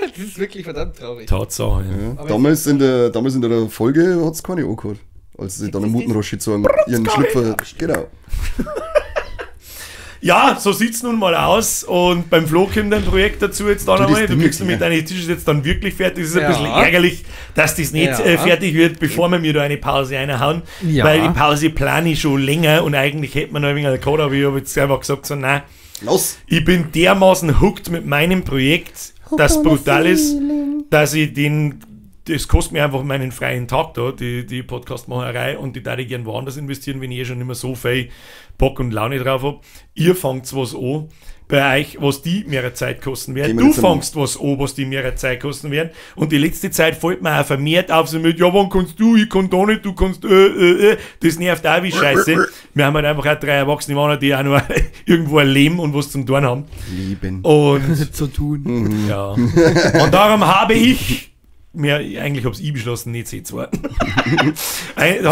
Das ist wirklich verdammt traurig. Tatsache. Ja. Ja. Aber Damals in der Folge hat es keine angehört. Als sie dann am Mutenroschi sagen, ihren Schlüpfer. Genau. Ja, so sieht's nun mal aus. Und beim Flo kommt ein Projekt dazu jetzt dann Du, das einmal. Du Ding kriegst ist mit leer. deinem Tisch jetzt dann wirklich fertig. Es ist ein Ja. bisschen ärgerlich, dass das nicht Ja. fertig wird, bevor wir mir da eine Pause reinhauen. Ja. Weil die Pause plane ich schon länger und eigentlich hätte man noch ein wenig einen Code, aber ich habe jetzt einfach gesagt, so, nein, Los! ich bin dermaßen hooked mit meinem Projekt, das brutal ist, dass ich das kostet mir einfach meinen freien Tag da, die Podcast-Macherei, und die würde ich gerne woanders investieren, wenn ich schon nicht mehr so viel Bock und Laune drauf habe. Ihr fangt was an bei euch, was die mehr Zeit kosten werden. Du fangst was an, was die mehr Zeit kosten werden. Und die letzte Zeit fällt mir auch vermehrt auf, so mit, ja, wann kannst du, ich kann da nicht, du kannst, das nervt auch wie Scheiße. Wir haben halt einfach auch 3 erwachsene Männer, die auch noch irgendwo ein Leben und was zum Tun haben. Leben. Und zu tun. ja. Und darum habe ich eigentlich habe ich beschlossen, nicht C2.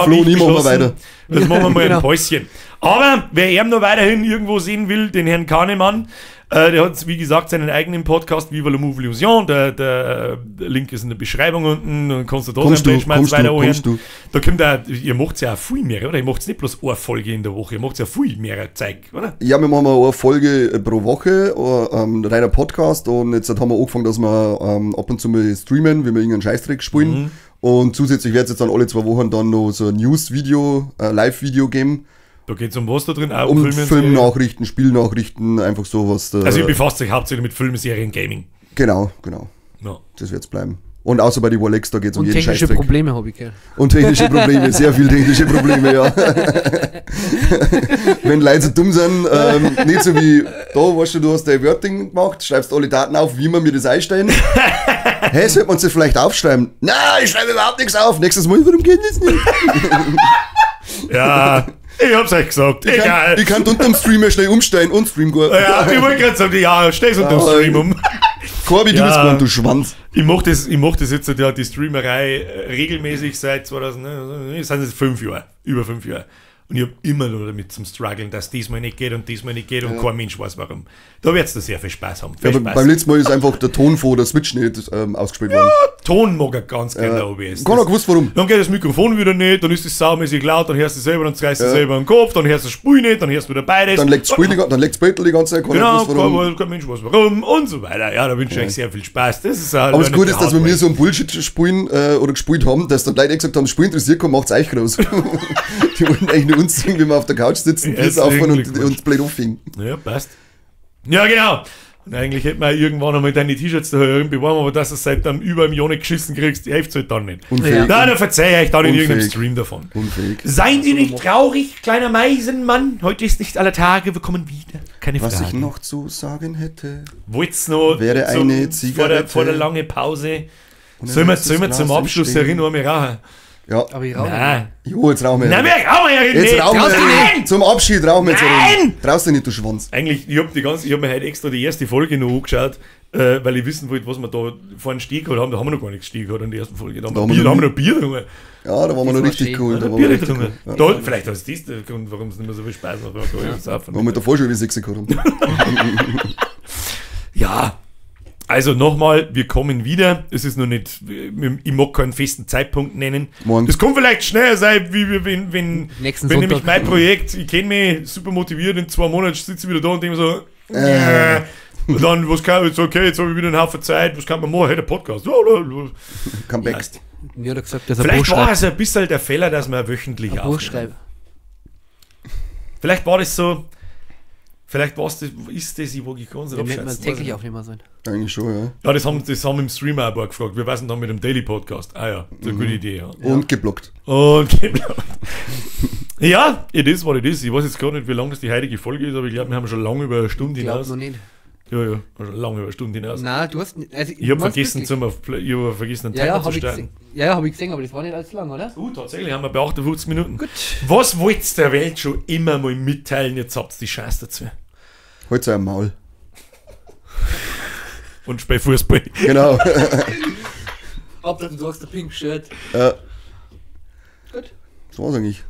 Flo, nie machen wir weiter. Das machen wir mal Genau. ein Päuschen. Aber wer ihn noch weiterhin irgendwo sehen will, den Herrn Kahnemann, der hat, wie gesagt, seinen eigenen Podcast Viva la Move Illusion. Der Link ist in der Beschreibung unten. Dann kannst du da Kommst deinen du, Benchmarks kommst weiter du, anhören. kommst du. Da kommt auch, ihr macht ja auch viel mehr, oder? Ihr macht nicht bloß eine Folge in der Woche, ihr macht ja viel mehr Zeug, oder? Ja, wir machen eine Folge pro Woche, reiner Podcast, und jetzt haben wir angefangen, dass wir ab und zu mal streamen, wenn wir irgendeinen Scheißdreck spielen. Und zusätzlich wird es jetzt dann alle 2 Wochen dann noch so ein News-Video, Live-Video geben. Da geht es um was da drin? Auch Um Filme und Serien? Filmnachrichten, Spielnachrichten, einfach sowas. Also ihr befasst euch hauptsächlich mit Filmen, Serien, Gaming. Genau. No. Das wird's bleiben. Und außer bei die Warlex, da geht's um Und jeden technische Scheißdreck. Probleme habe ich, gell? Und technische Probleme, sehr viel technische Probleme, ja. Wenn Leute so dumm sind, nicht so wie da, weißt du hast dein Wording gemacht, schreibst alle Daten auf, wie wir mir das einstellen. Hey, sollte man sich vielleicht aufschreiben? Nein, ich schreibe überhaupt nichts auf. Nächstes Mal, warum geht das nicht? Ja, ich hab's euch gesagt. Egal. Ich kann unterm Stream ja schnell umsteigen und Stream gut. Ja, ich wollte gerade sagen, ja, steh's unter dem Stream um. Corby, du Ja. bist gewandt, du Schwanz. Ich mach das jetzt, ja, die Streamerei regelmäßig seit 2000, das sind jetzt 5 Jahre, über 5 Jahre. Und ich habe immer nur damit zum Struggeln, dass diesmal nicht geht und diesmal nicht geht und kein Mensch weiß warum. Da wird's da sehr viel Spaß haben. Viel Ja, Spaß. beim letzten Mal ist einfach der Ton von der Switch nicht ausgespielt worden. Ton mag er ganz gerne der OBS. Keiner gewusst, warum. Dann geht das Mikrofon wieder nicht, dann ist es saumäßig laut, dann hörst du selber, dann reißt du selber den Kopf, dann hörst du das Spiel nicht, dann hörst du wieder beides. Dann leckt's Beutel die ganze Zeit, keiner Genau, gewusst, warum. kein Mensch weiß warum und so weiter. Ja, da wünsche ich euch sehr viel Spaß. Das ist halt Aber das Gute ist, dass wir mir so ein Bullshit spielen oder gespielt haben, dass dann Leute gesagt haben, das Spiel interessiert, komm, macht's euch groß. Die wollten eigentlich nur uns sehen, wie wir auf der Couch sitzen, Ja, Bier saufen ist und blöd aufhängen. Ja, passt. Ja, genau. Und eigentlich hätten wir irgendwann einmal deine T-Shirts daheim beworben, aber dass du es seit einem über einem Jahr nicht geschissen kriegst, hilft halt dann nicht. Unfähig. Nein, dann verzeihe ich dann in irgendeinem Unfähig. Stream davon. Unfähig. Seien Sie nicht traurig, kleiner Meisenmann. Heute ist nicht aller Tage, wir kommen wieder. Keine Was ich Frage. noch zu sagen hätte. Wollt's noch Wäre eine Zigarette. vor der langen Pause. Und ein Sollen wir letztes zum Glas Abschluss entstehen. erinnern, wir rauchen? Ja. Aber ich rauche. Nein. Jo, jetzt rauchen wir. Nein, wir rauchen ja Jetzt nicht. rauchen Draußen wir. nicht. Zum Abschied rauchen wir jetzt. Nein! Draußen nicht, du Schwanz. Eigentlich, ich hab mir heute extra die erste Folge noch angeschaut, weil ich wissen wollte, was wir da vorhin Stieg gehabt haben. Da haben wir noch gar nichts Stieg gehabt in der ersten Folge. Da haben wir noch Bier getrunken. Ja, da waren wir noch war richtig schön. cool. Da Da haben waren wir wir Bier richtig cool. getrunken. Ja. Da, vielleicht ist das der Grund, warum es nicht mehr so viel Spaß macht. Wo wir davor schon wie 6 gehabt haben. Ja, also nochmal, wir kommen wieder. Es ist noch nicht, ich mag keinen festen Zeitpunkt nennen. Morgen. Das kann vielleicht schneller sein, wie wenn Nächsten nämlich Sonntag. mein Projekt, ich kenne mich super motiviert, in 2 Monaten sitze ich wieder da und denke mir so, und dann, was kann ich, okay, jetzt habe ich wieder einen Haufen Zeit, was kann man machen? Hey, der Podcast. Come back. Passt. Mir hat er gesagt, dass er Vielleicht war Buch es ein bisschen der Fehler, dass wir wöchentlich Buch aufnehmen. schreiben. Vielleicht war das so, vielleicht war es das, ist das, ich wage ganz Den nicht hätte man abschätzen. täglich aufnehmen sollen. Eigentlich schon, ja. Ja, das haben im Streamer ein paar gefragt. Wir wissen dann mit dem Daily Podcast. Ah ja, das ist eine gute Idee, ja. Und geblockt. Und ja, it is what it is. Ich weiß jetzt gar nicht, wie lang das die heutige Folge ist, aber ich glaube, wir haben schon lange über eine Stunde Ich glaube hinaus. noch nicht. Ja, schon lange über eine Stunde hinaus. Nein, du hast nicht. Also, Ich habe meinst vergessen, wirklich? einen Ja, Timer ja, zu habe ich starten. gesehen. Ja, habe ich gesehen, aber das war nicht allzu lang, oder? Tatsächlich haben wir bei 58 Minuten. Gut. Was wollt's der Welt schon immer mal mitteilen? Jetzt habt ihr die Chance dazu. Halt so ein Maul. Und spiel Fußball. Genau. Hauptsache du hast ein Pink Shirt. Gut. Das war's eigentlich.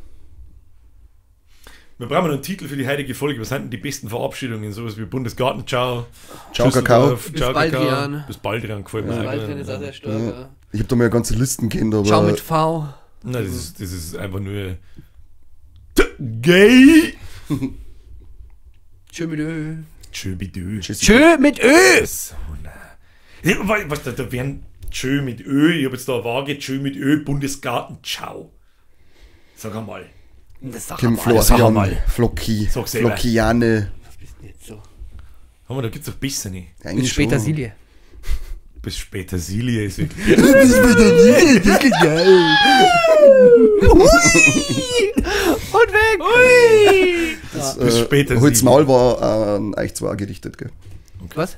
Wir brauchen noch einen Titel für die heutige Folge. Was sind denn die besten Verabschiedungen? Sowas wie Bundesgartenschau. Ciao, Kakao. Bis Bis Baldrian. Bis Baldrian gefällt mir. Waldrian ist auch sehr stark. Ja. Ich hab da mal ganze Listen kennt, aber. Ciao mit V. Nein, das ist einfach nur gay. Tschö mit Ö. Tschö mit Ö. Tschö mit Ö. So, nein. Was, da wären Tschö mit Ö. Ich habe jetzt da eine Waage. Tschö mit Ö. Bundesgartenschau. Sag einmal. Das sag Kim mal. sag Florian, mal. Flocki, Sag selber. Flockiane. Was bist denn jetzt so? Haben wir, da gibt es doch bessere. Bis später schon. Silje. Bis Petersilie ist wirklich. Und weg! Ui! Das Petersilie. Holz Maul war an euch zwei gerichtet, gell? Was?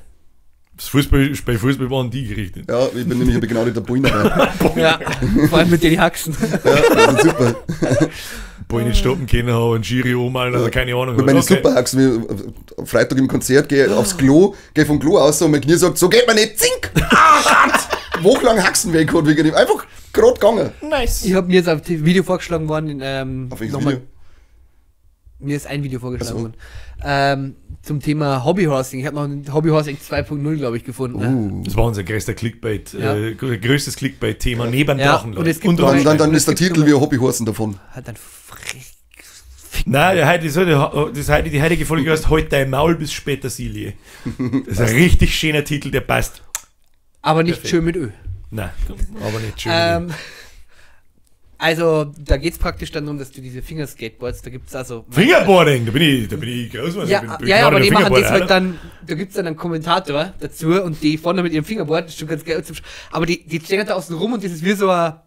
Das Fußball, bei Fußball waren die gerichtet. Ja, ich bin nämlich genau der Bull dabei. Ja, vor allem mit den Haxen. Ja, also super. Ball nicht stoppen können, haben einen Schiri umhalten, also keine Ahnung. Mit meinen Okay. Superhaxen, wie am Freitag im Konzert, gehe aufs Klo, gehe vom Klo aus und mein Knie sagt, so geht man nicht, zink! Wochenlang Haxen weg hat wegen dem. Einfach gerade gegangen. Nice. Ich habe mir jetzt auf das Video vorgeschlagen worden. Auf welches nochmal- Video? Mir ist ein Video vorgeschlagen Ach worden. Zum Thema Hobbyhorsing. Ich habe noch ein Hobbyhorsing 2.0, glaube ich, gefunden. Ne? Das war unser größter Clickbait, Ja. Größtes Clickbait-Thema neben Ja, Drachen. und es gibt Dann ist der Es gibt Titel wie Hobbyhorsen davon. Hat dann Nein, die heutige Folge heißt Halt dein Maul bis Petersilie. Das ist ein richtig schöner Titel, der passt. aber nicht Perfekt. schön mit Ö. Nein, aber nicht schön. Also, da geht es praktisch dann um, dass du diese Fingerskateboards, da gibt es also. Fingerboarding, da bin ich groß. Also Ja, ich bin ja, aber gerade die der machen das Fingerboarder, halt Alter. dann, da gibt es dann einen Kommentator dazu und die vorne mit ihrem Fingerboard, das ist schon ganz geil. Aber die stehen da außen rum und das ist wie so eine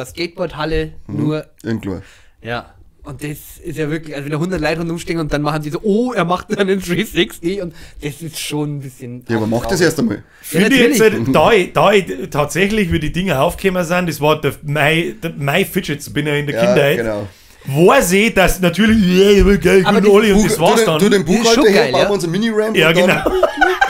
Skateboardhalle, nur, Irgendwo. ja. Und das ist ja wirklich, also wenn da 100 Leute rumstehen und dann machen die so, oh, er macht dann einen 360 und das ist schon ein bisschen. Ja, aber mach das traurig. erst einmal. Finde ich natürlich. jetzt, da ich tatsächlich, wie die Dinge aufgekommen sind, das war der My Fidgets, bin ja in der Ja, Kindheit, genau. weiß ich, dass natürlich, geil, Aber guten Oli und Buch, das war's dann. du den Das ist Buchhalter schon her, geil, bauen ja. wir uns einen Mini-Ramp Ja, und dann, genau.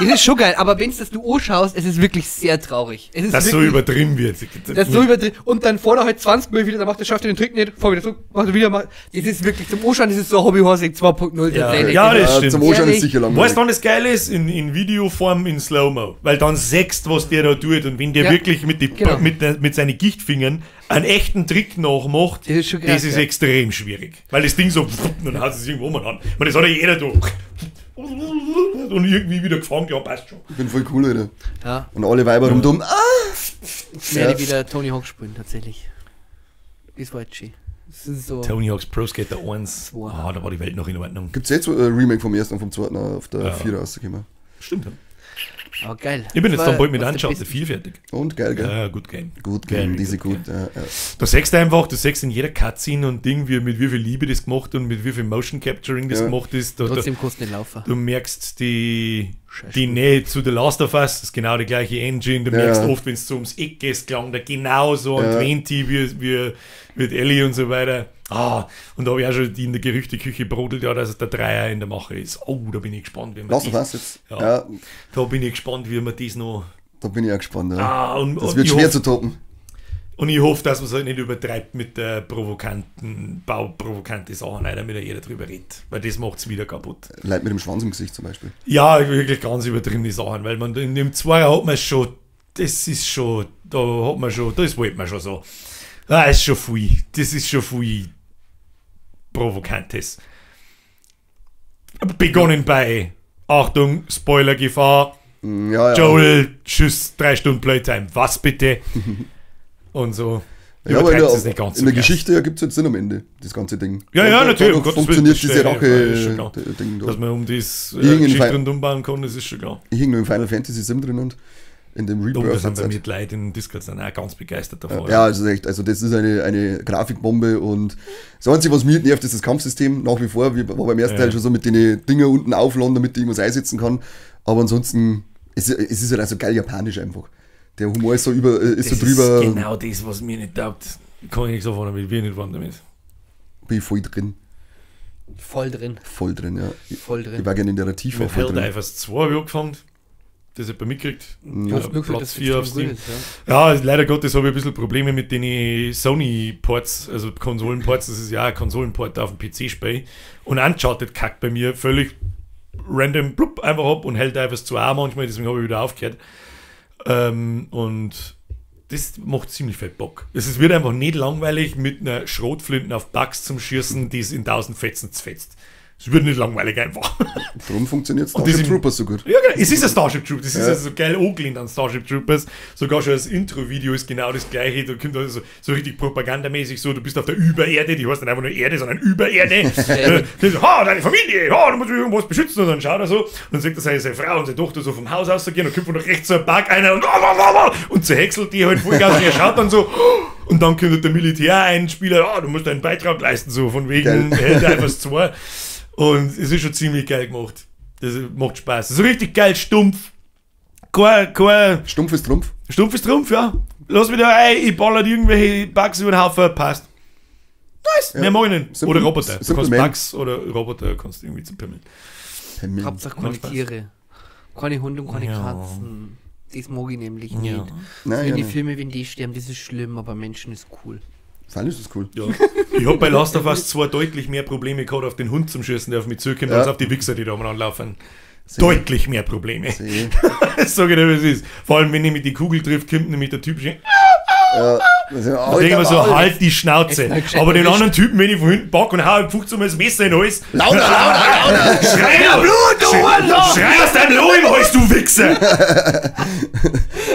Das ist schon geil, aber wenn das du anschaust, es ist wirklich sehr traurig. Es ist Dass so wirklich, übertrieben wird. das ist so übertrieben. Und dann vorne halt 20 Mal wieder, dann macht der schafft den Trick nicht, fahr wieder zurück, macht er wieder mal. Das ist wirklich zum Anschauen, das ist so Hobbyhorsing 2.0 Ja, tatsächlich. ja, das ja, stimmt. zum Anschauen ist Ehrlich? sicher Weißt du, langweilig. wann das geil ist? In Videoform in Slow-Mo. Weil dann siehst was der da tut und wenn der Ja, wirklich mit, genau. mit seinen Gichtfingern einen echten Trick nachmacht, Das ist schon krass, das ist ja. extrem schwierig. Weil das Ding so, dann haut es irgendwo mal an. Und das hat ja jeder da. Und irgendwie wieder gefangen, ja, passt schon. Ich bin voll cool, Alter. Ja, Und alle Weiber rundum. ich werde Ja. wieder Tony Hawk spielen, tatsächlich. Das war jetzt schön. Das ist so. Tony Hawk's Pro Skater 1. Zwei. Ah, da war die Welt noch in Ordnung. Gibt's jetzt ein Remake vom ersten und vom zweiten auf der Ja. 4 rausgekommen. Stimmt. Ja. Aber geil. Ich bin jetzt dann bald mit Was der Uncharted beste- 4 fertig. Und geil, gell? Ja, gut gehen. Gut, Geil, gell, diese gut, gut. Ja, ja. Da siehst du einfach, du siehst in jeder Cutscene und Ding, mit wie viel Liebe das gemacht und mit wie viel Motion Capturing das Ja. gemacht ist. Trotzdem kostet den Laufer. Du merkst die Scheiße. Nähe zu The Last of Us, das ist genau die gleiche Engine. Du Ja, merkst ja. oft, wenn es so ums Eck gehst, klang der genauso an Ja. 20 wie mit Ellie und so weiter. Und da habe ich auch schon in der Gerüchteküche brodelt, ja, dass es der Dreier in der Mache ist. Oh, da bin ich gespannt, wie man Lass doch was jetzt. Ja. Ja, da bin ich gespannt, wie man das noch. da bin ich auch gespannt. Ja. Und Das wird schwer zu toppen. Und ich hoffe, dass man es halt nicht übertreibt mit der provokante Sachen, damit ja jeder drüber redet. Weil das macht es wieder kaputt. Leute mit dem Schwanz im Gesicht zum Beispiel. Ja, wirklich ganz übertriebene Sachen, weil man in dem Zweier hat man schon, das ist schon, da hat man schon, das wollte man schon so. Das ist schon viel, das ist schon viel Provokantes. Begonnen bei, Achtung, Spoilergefahr, Ja, ja. Joel, tschüss, 3 Stunden Playtime, was bitte? Und so. Ja, aber Übertreibt's es nicht ganz in der krass. Geschichte gibt es jetzt Sinn am Ende, das ganze Ding. Ja, ja, natürlich, um Da Gottes funktioniert Willen, diese das ist schon klar. Rache-Ding Dass da. man um das Irgendein Geschichte Fall- rundum bauen kann, das ist schon klar. Ich hing nur im Final Fantasy 7 drin und in dem Da Rebirth. sind bei jetzt mir die Leute in Discord sind auch ganz begeistert davon. Ja, also echt, also das ist eine Grafikbombe und das Einzige, was mich nervt, ist das Kampfsystem nach wie vor, wie war beim ersten Ja. Teil schon so mit den Dinger unten aufladen, damit ich irgendwas einsetzen kann, aber ansonsten, es ist halt also geil japanisch einfach. Der Humor ist so ist so Das drüber, ist genau das, was mir nicht taugt. Kann ich nichts davon damit, wir nicht waren damit. bin ich voll drin, Voll drin. voll drin, ja. Voll drin. Ich war gerne in der Tiefe Mit voll drin. Helldivers 2 habe ich angefangen. Das hat man mitgekriegt. Du hast nur gesagt, Platz dass 4 auf das Steam. extrem gut ist, ja. Ja, leider Gottes habe ich ein bisschen Probleme mit den Sony-Ports, also Konsolenports. Das ist ja ein Konsolenport auf dem PC-Spiel. Und Uncharted kackt bei mir völlig random blub, einfach ab und Helldivers 2 auch manchmal, deswegen habe ich wieder aufgehört. Und das macht ziemlich viel Bock. Es wird einfach nicht langweilig, mit einer Schrotflinte auf Bugs zum Schießen, die es in 1000 Fetzen zfetzt. Es wird nicht langweilig einfach. Darum funktioniert Und das Starship im- Troopers so gut. Ja, genau. Es ist ein Starship Troopers. Das ist also so geil angelehnt an Starship Troopers. Sogar schon das Intro-Video ist genau das gleiche. Da kommt also so richtig propagandamäßig so, du bist auf der Übererde, die heißt nicht einfach nur Erde, sondern Übererde. Deine Familie, du musst irgendwas beschützen. Und dann schaut er so und dann sagt er seine Frau und seine Tochter so vom Haus aus so gehen und kommt von rechts so ein Park einer und zerhäckselt die halt vollgas und er schaut dann so und dann kommt der Militäreinspieler, du musst einen Beitrag leisten, so von wegen, hält einfach zwei. Und es ist schon ziemlich geil gemacht. Das macht Spaß. So richtig geil, stumpf. Kein Stumpf ist Trumpf. Stumpf ist Trumpf, ja. Lass mich da rein, ich baller irgendwelche Bugs über den Haufen, passt. Nice, mehr mag ich nicht. Simple- Oder Roboter. Du Simple kannst Man. Bugs oder Roboter kannst du irgendwie zum Pimmeln. Hauptsache keine Spaß. Tiere. Keine Hunde und keine Ja. Katzen. Das mag ich nämlich nicht. Ja. Nein, Wenn ja, die nein. Filme, wenn die sterben, das ist schlimm, aber Menschen ist cool. Freilich ist das cool. Ja. Ich hab bei Last of Us 2 deutlich mehr Probleme gehabt, auf den Hund zum Schießen, der auf mich zukommt, als auf die Wichser, die da anlaufen. Deutlich mehr Probleme. Seh. Das sag ich dir, wie es ist. Vor allem, wenn ich mit die Kugel trifft, kommt nämlich der Typ schon. Ja. Da denke ich mir so, halt die Schnauze. Jetzt mal gescheit Aber den erwischt. anderen Typen, wenn ich von hinten pack und hau, pfuckt so mal das Messer in den Hals. Lauter! Schrei aus deinem Loh im Hals, du Wichser!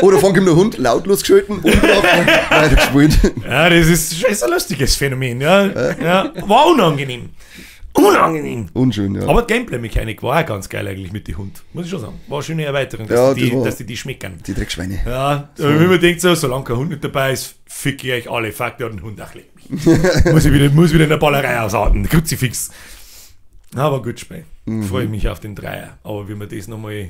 Oder von kommt der Hund lautlos geschalten und weitergespielt. Ja, das ist ein lustiges Phänomen, ja. Ja. War unangenehm. Unangenehm. Unschön, ja. Aber die Gameplay-Mechanik war auch ganz geil eigentlich mit den Hund. Muss ich schon sagen. War eine schöne Erweiterung, Ja, dass, das war- dass die schmecken. Die Dreckschweine. Ja, wenn man denkt so, solange kein Hund nicht dabei ist, fick ich euch alle. Fuck, der hat einen Hund, ach leck mich. muss wieder in der Ballerei ausarten. Kruzifix. Aber gut, Spiel. Freue mich auf den Dreier. Aber wie man das nochmal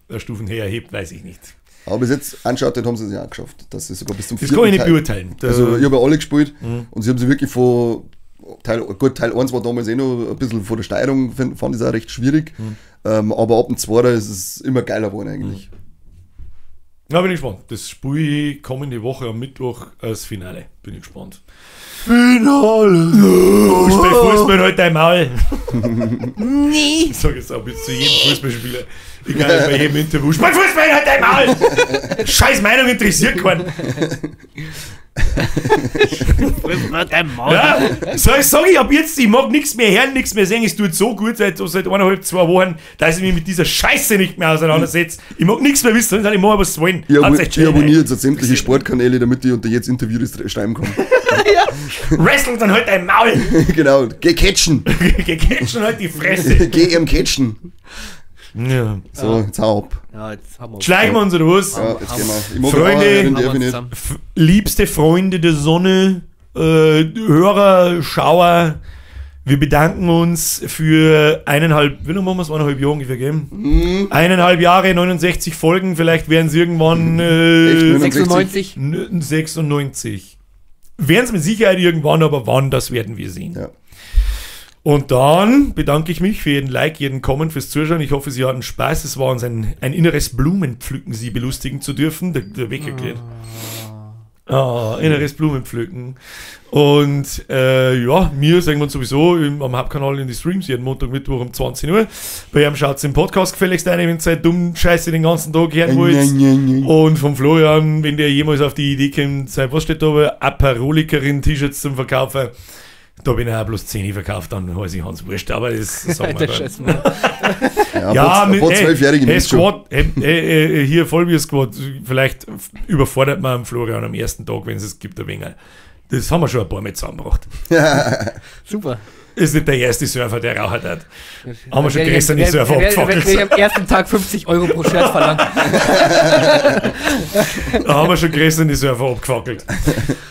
eine Stufen her hebt, weiß ich nicht. Aber bis jetzt, Uncharted haben sie es ja auch geschafft. Das ist sogar bis zum Das vierten kann ich nicht Teil. beurteilen. Also ich habe ja alle gespielt und sie haben sie wirklich von Teil 1 war damals eh noch ein bisschen von der Steuerung, fand ich es auch recht schwierig. Aber ab dem 2. ist es immer geiler geworden eigentlich. Ja, bin ich gespannt. Das spiele ich kommende Woche am Mittwoch als Finale. Bin ich gespannt. Finale! Spiel Fußball halt dein Maul. Nee. Ich sage jetzt auch bis zu jedem Fußballspieler. Egal, bei jedem Interview. Spiel Fußball halt dein Maul! Scheiß Meinung interessiert keinen. Ja, sag ich ab jetzt, ich mag nichts mehr hören, nichts mehr sehen. Es tut so gut seit 1,5, 2 Wochen, dass ich mich mit dieser Scheiße nicht mehr auseinandersetze. Ich mag nichts mehr wissen, ich mag was wollen. Ich Hat's echt schön, abonniere ey. jetzt sämtliche Sportkanäle, damit ich unter jetzt Interviews schreiben kann. Wrestling dann halt dein Maul. Genau, geh catchen. Geh schon halt die Fresse. Geh ihm catchen. Ja. So, jetzt hau ab. Ja, jetzt haben wir Schleichen wir uns oder was? Ja, jetzt gehen wir. Ich mag Freunde, auch einen, haben darf wir ich nicht. zusammen. Liebste Freunde der Sonne, Hörer, Schauer, wir bedanken uns für 1,5, wie lange haben wir es? 1,5 Jahre ungefähr geben? 1,5 Jahre, 69 Folgen, vielleicht werden es irgendwann Echt, 96. 96. Werden es mit Sicherheit irgendwann, aber wann, das werden wir sehen. Ja. Und dann bedanke ich mich für jeden Like, jeden Comment, fürs Zuschauen. Ich hoffe, Sie hatten Spaß. Es war uns ein inneres Blumenpflücken, Sie belustigen zu dürfen. Der Wecker geht. Inneres Blumenpflücken. Und ja, wir sehen wir uns sowieso am Hauptkanal in die Streams, jeden Montag, Mittwoch um 20 Uhr. Bei ihm schaut es im Podcast gefälligst ein, wenn ihr seid dumm Scheiße den ganzen Tag hören wollt. Und vom Florian, wenn der jemals auf die Idee kommt, was steht da oben? Aperolikerin T-Shirts zum Verkaufen. Da bin ich auch bloß 10 verkauft, dann heiße ich Hans Wurscht, aber das sagen wir Der dann. Scheiß Mann. Ja, ein paar 12-Jährige hey, nicht schon. Squad, hier Vollbier Squad, vielleicht überfordert man Florian am ersten Tag, wenn es gibt, ein wenig. Das haben wir schon ein paar Mal zusammengebracht. Super. Ist nicht der erste Surfer, der raucht hat. Haben wir schon Wer- gestern die wer- Surfer wer- abgefackelt. wer- wer am ersten Tag 50 Euro pro Shirt verlangt. Da haben wir schon gestern die Surfer abgefackelt.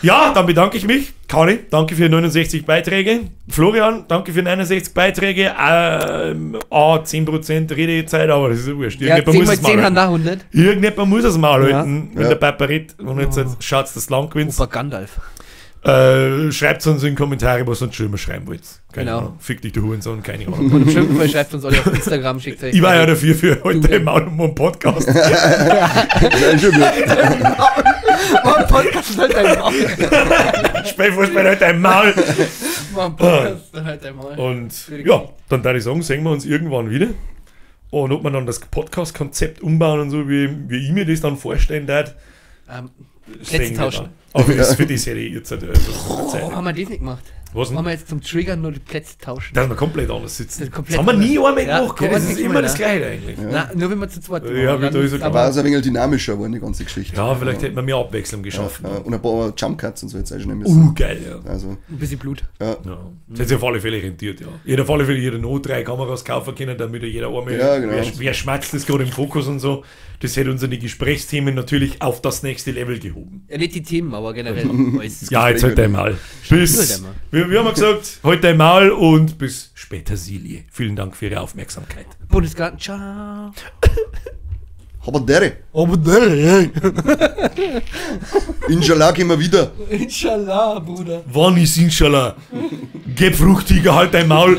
Ja, dann bedanke ich mich. Kani, danke für 69 Beiträge. Florian, danke für 69 Beiträge. 10% Redezeit, aber das ist ja wurscht. Ja, Irgendjemand 10 muss mal es mal 10 haben halten. nach 100. Irgendjemand muss es mal Ja. halten, wenn Ja. der Papa redet. Und jetzt schaut das Land gewinnt. Opa Gandalf. Schreibt uns in die Kommentare, was ihr uns schon immer schreiben wollt. Keine Genau. Ahnung. Fick dich, du Hurensohn, keine Ahnung. Und im schlimmsten Fall schreibt uns alle auf Instagram, schickt euch. Ich war ja dafür für heute im Automon Podcast. Ja, schon gut. Mach Podcast halt dein Maul. Spielfußball heute ein Maul. Mach Podcast halt dein Maul. Und ja, dann würde ich sagen, sehen wir uns irgendwann wieder. Und ob man dann das Podcast-Konzept umbauen und so, wie ich mir das dann vorstellen darf, Plätze tauschen. Aber für die Serie jetzt halt, Haben wir das nicht gemacht? Was denn? Haben wir jetzt zum Triggern nur die Plätze tauschen? Dass wir komplett anders sitzen. Das Das, komplett haben wir nie anders. einmal Ja, gemacht, gell? Das kann man ist nicht immer mehr, das ne? Gleiche eigentlich. Nein, nur wenn wir zu zweit Ja, machen. da ist er Da war es ein wenig dynamischer geworden, die ganze Geschichte. Ja, vielleicht hätten wir mehr Abwechslung geschaffen. Ja, und ein paar Jump Cuts und so jetzt auch schon ein bisschen. Geil, ja. Also, ein bisschen Blut. ja. Ja. Das hat sich auf alle Fälle rentiert, ja. Ihr hättet auf alle Fälle jeder noch 3 Kameras kaufen können, damit jeder einmal, Ja, genau. wer schmerzt das gerade im Fokus und so. Das hätte unsere Gesprächsthemen natürlich auf das nächste Level gehoben. Ja, nicht die Themen, aber generell alles. Ja, jetzt halt einmal. Bis, wir haben gesagt, heute einmal und bis später, Silje. Vielen Dank für Ihre Aufmerksamkeit. Bundesgarten, ciao. Aber der, Aber der, Inshallah gehen wir wieder. Inshallah, Bruder. Wann ist Inshallah? Geh Fruchtiger, halt dein Maul.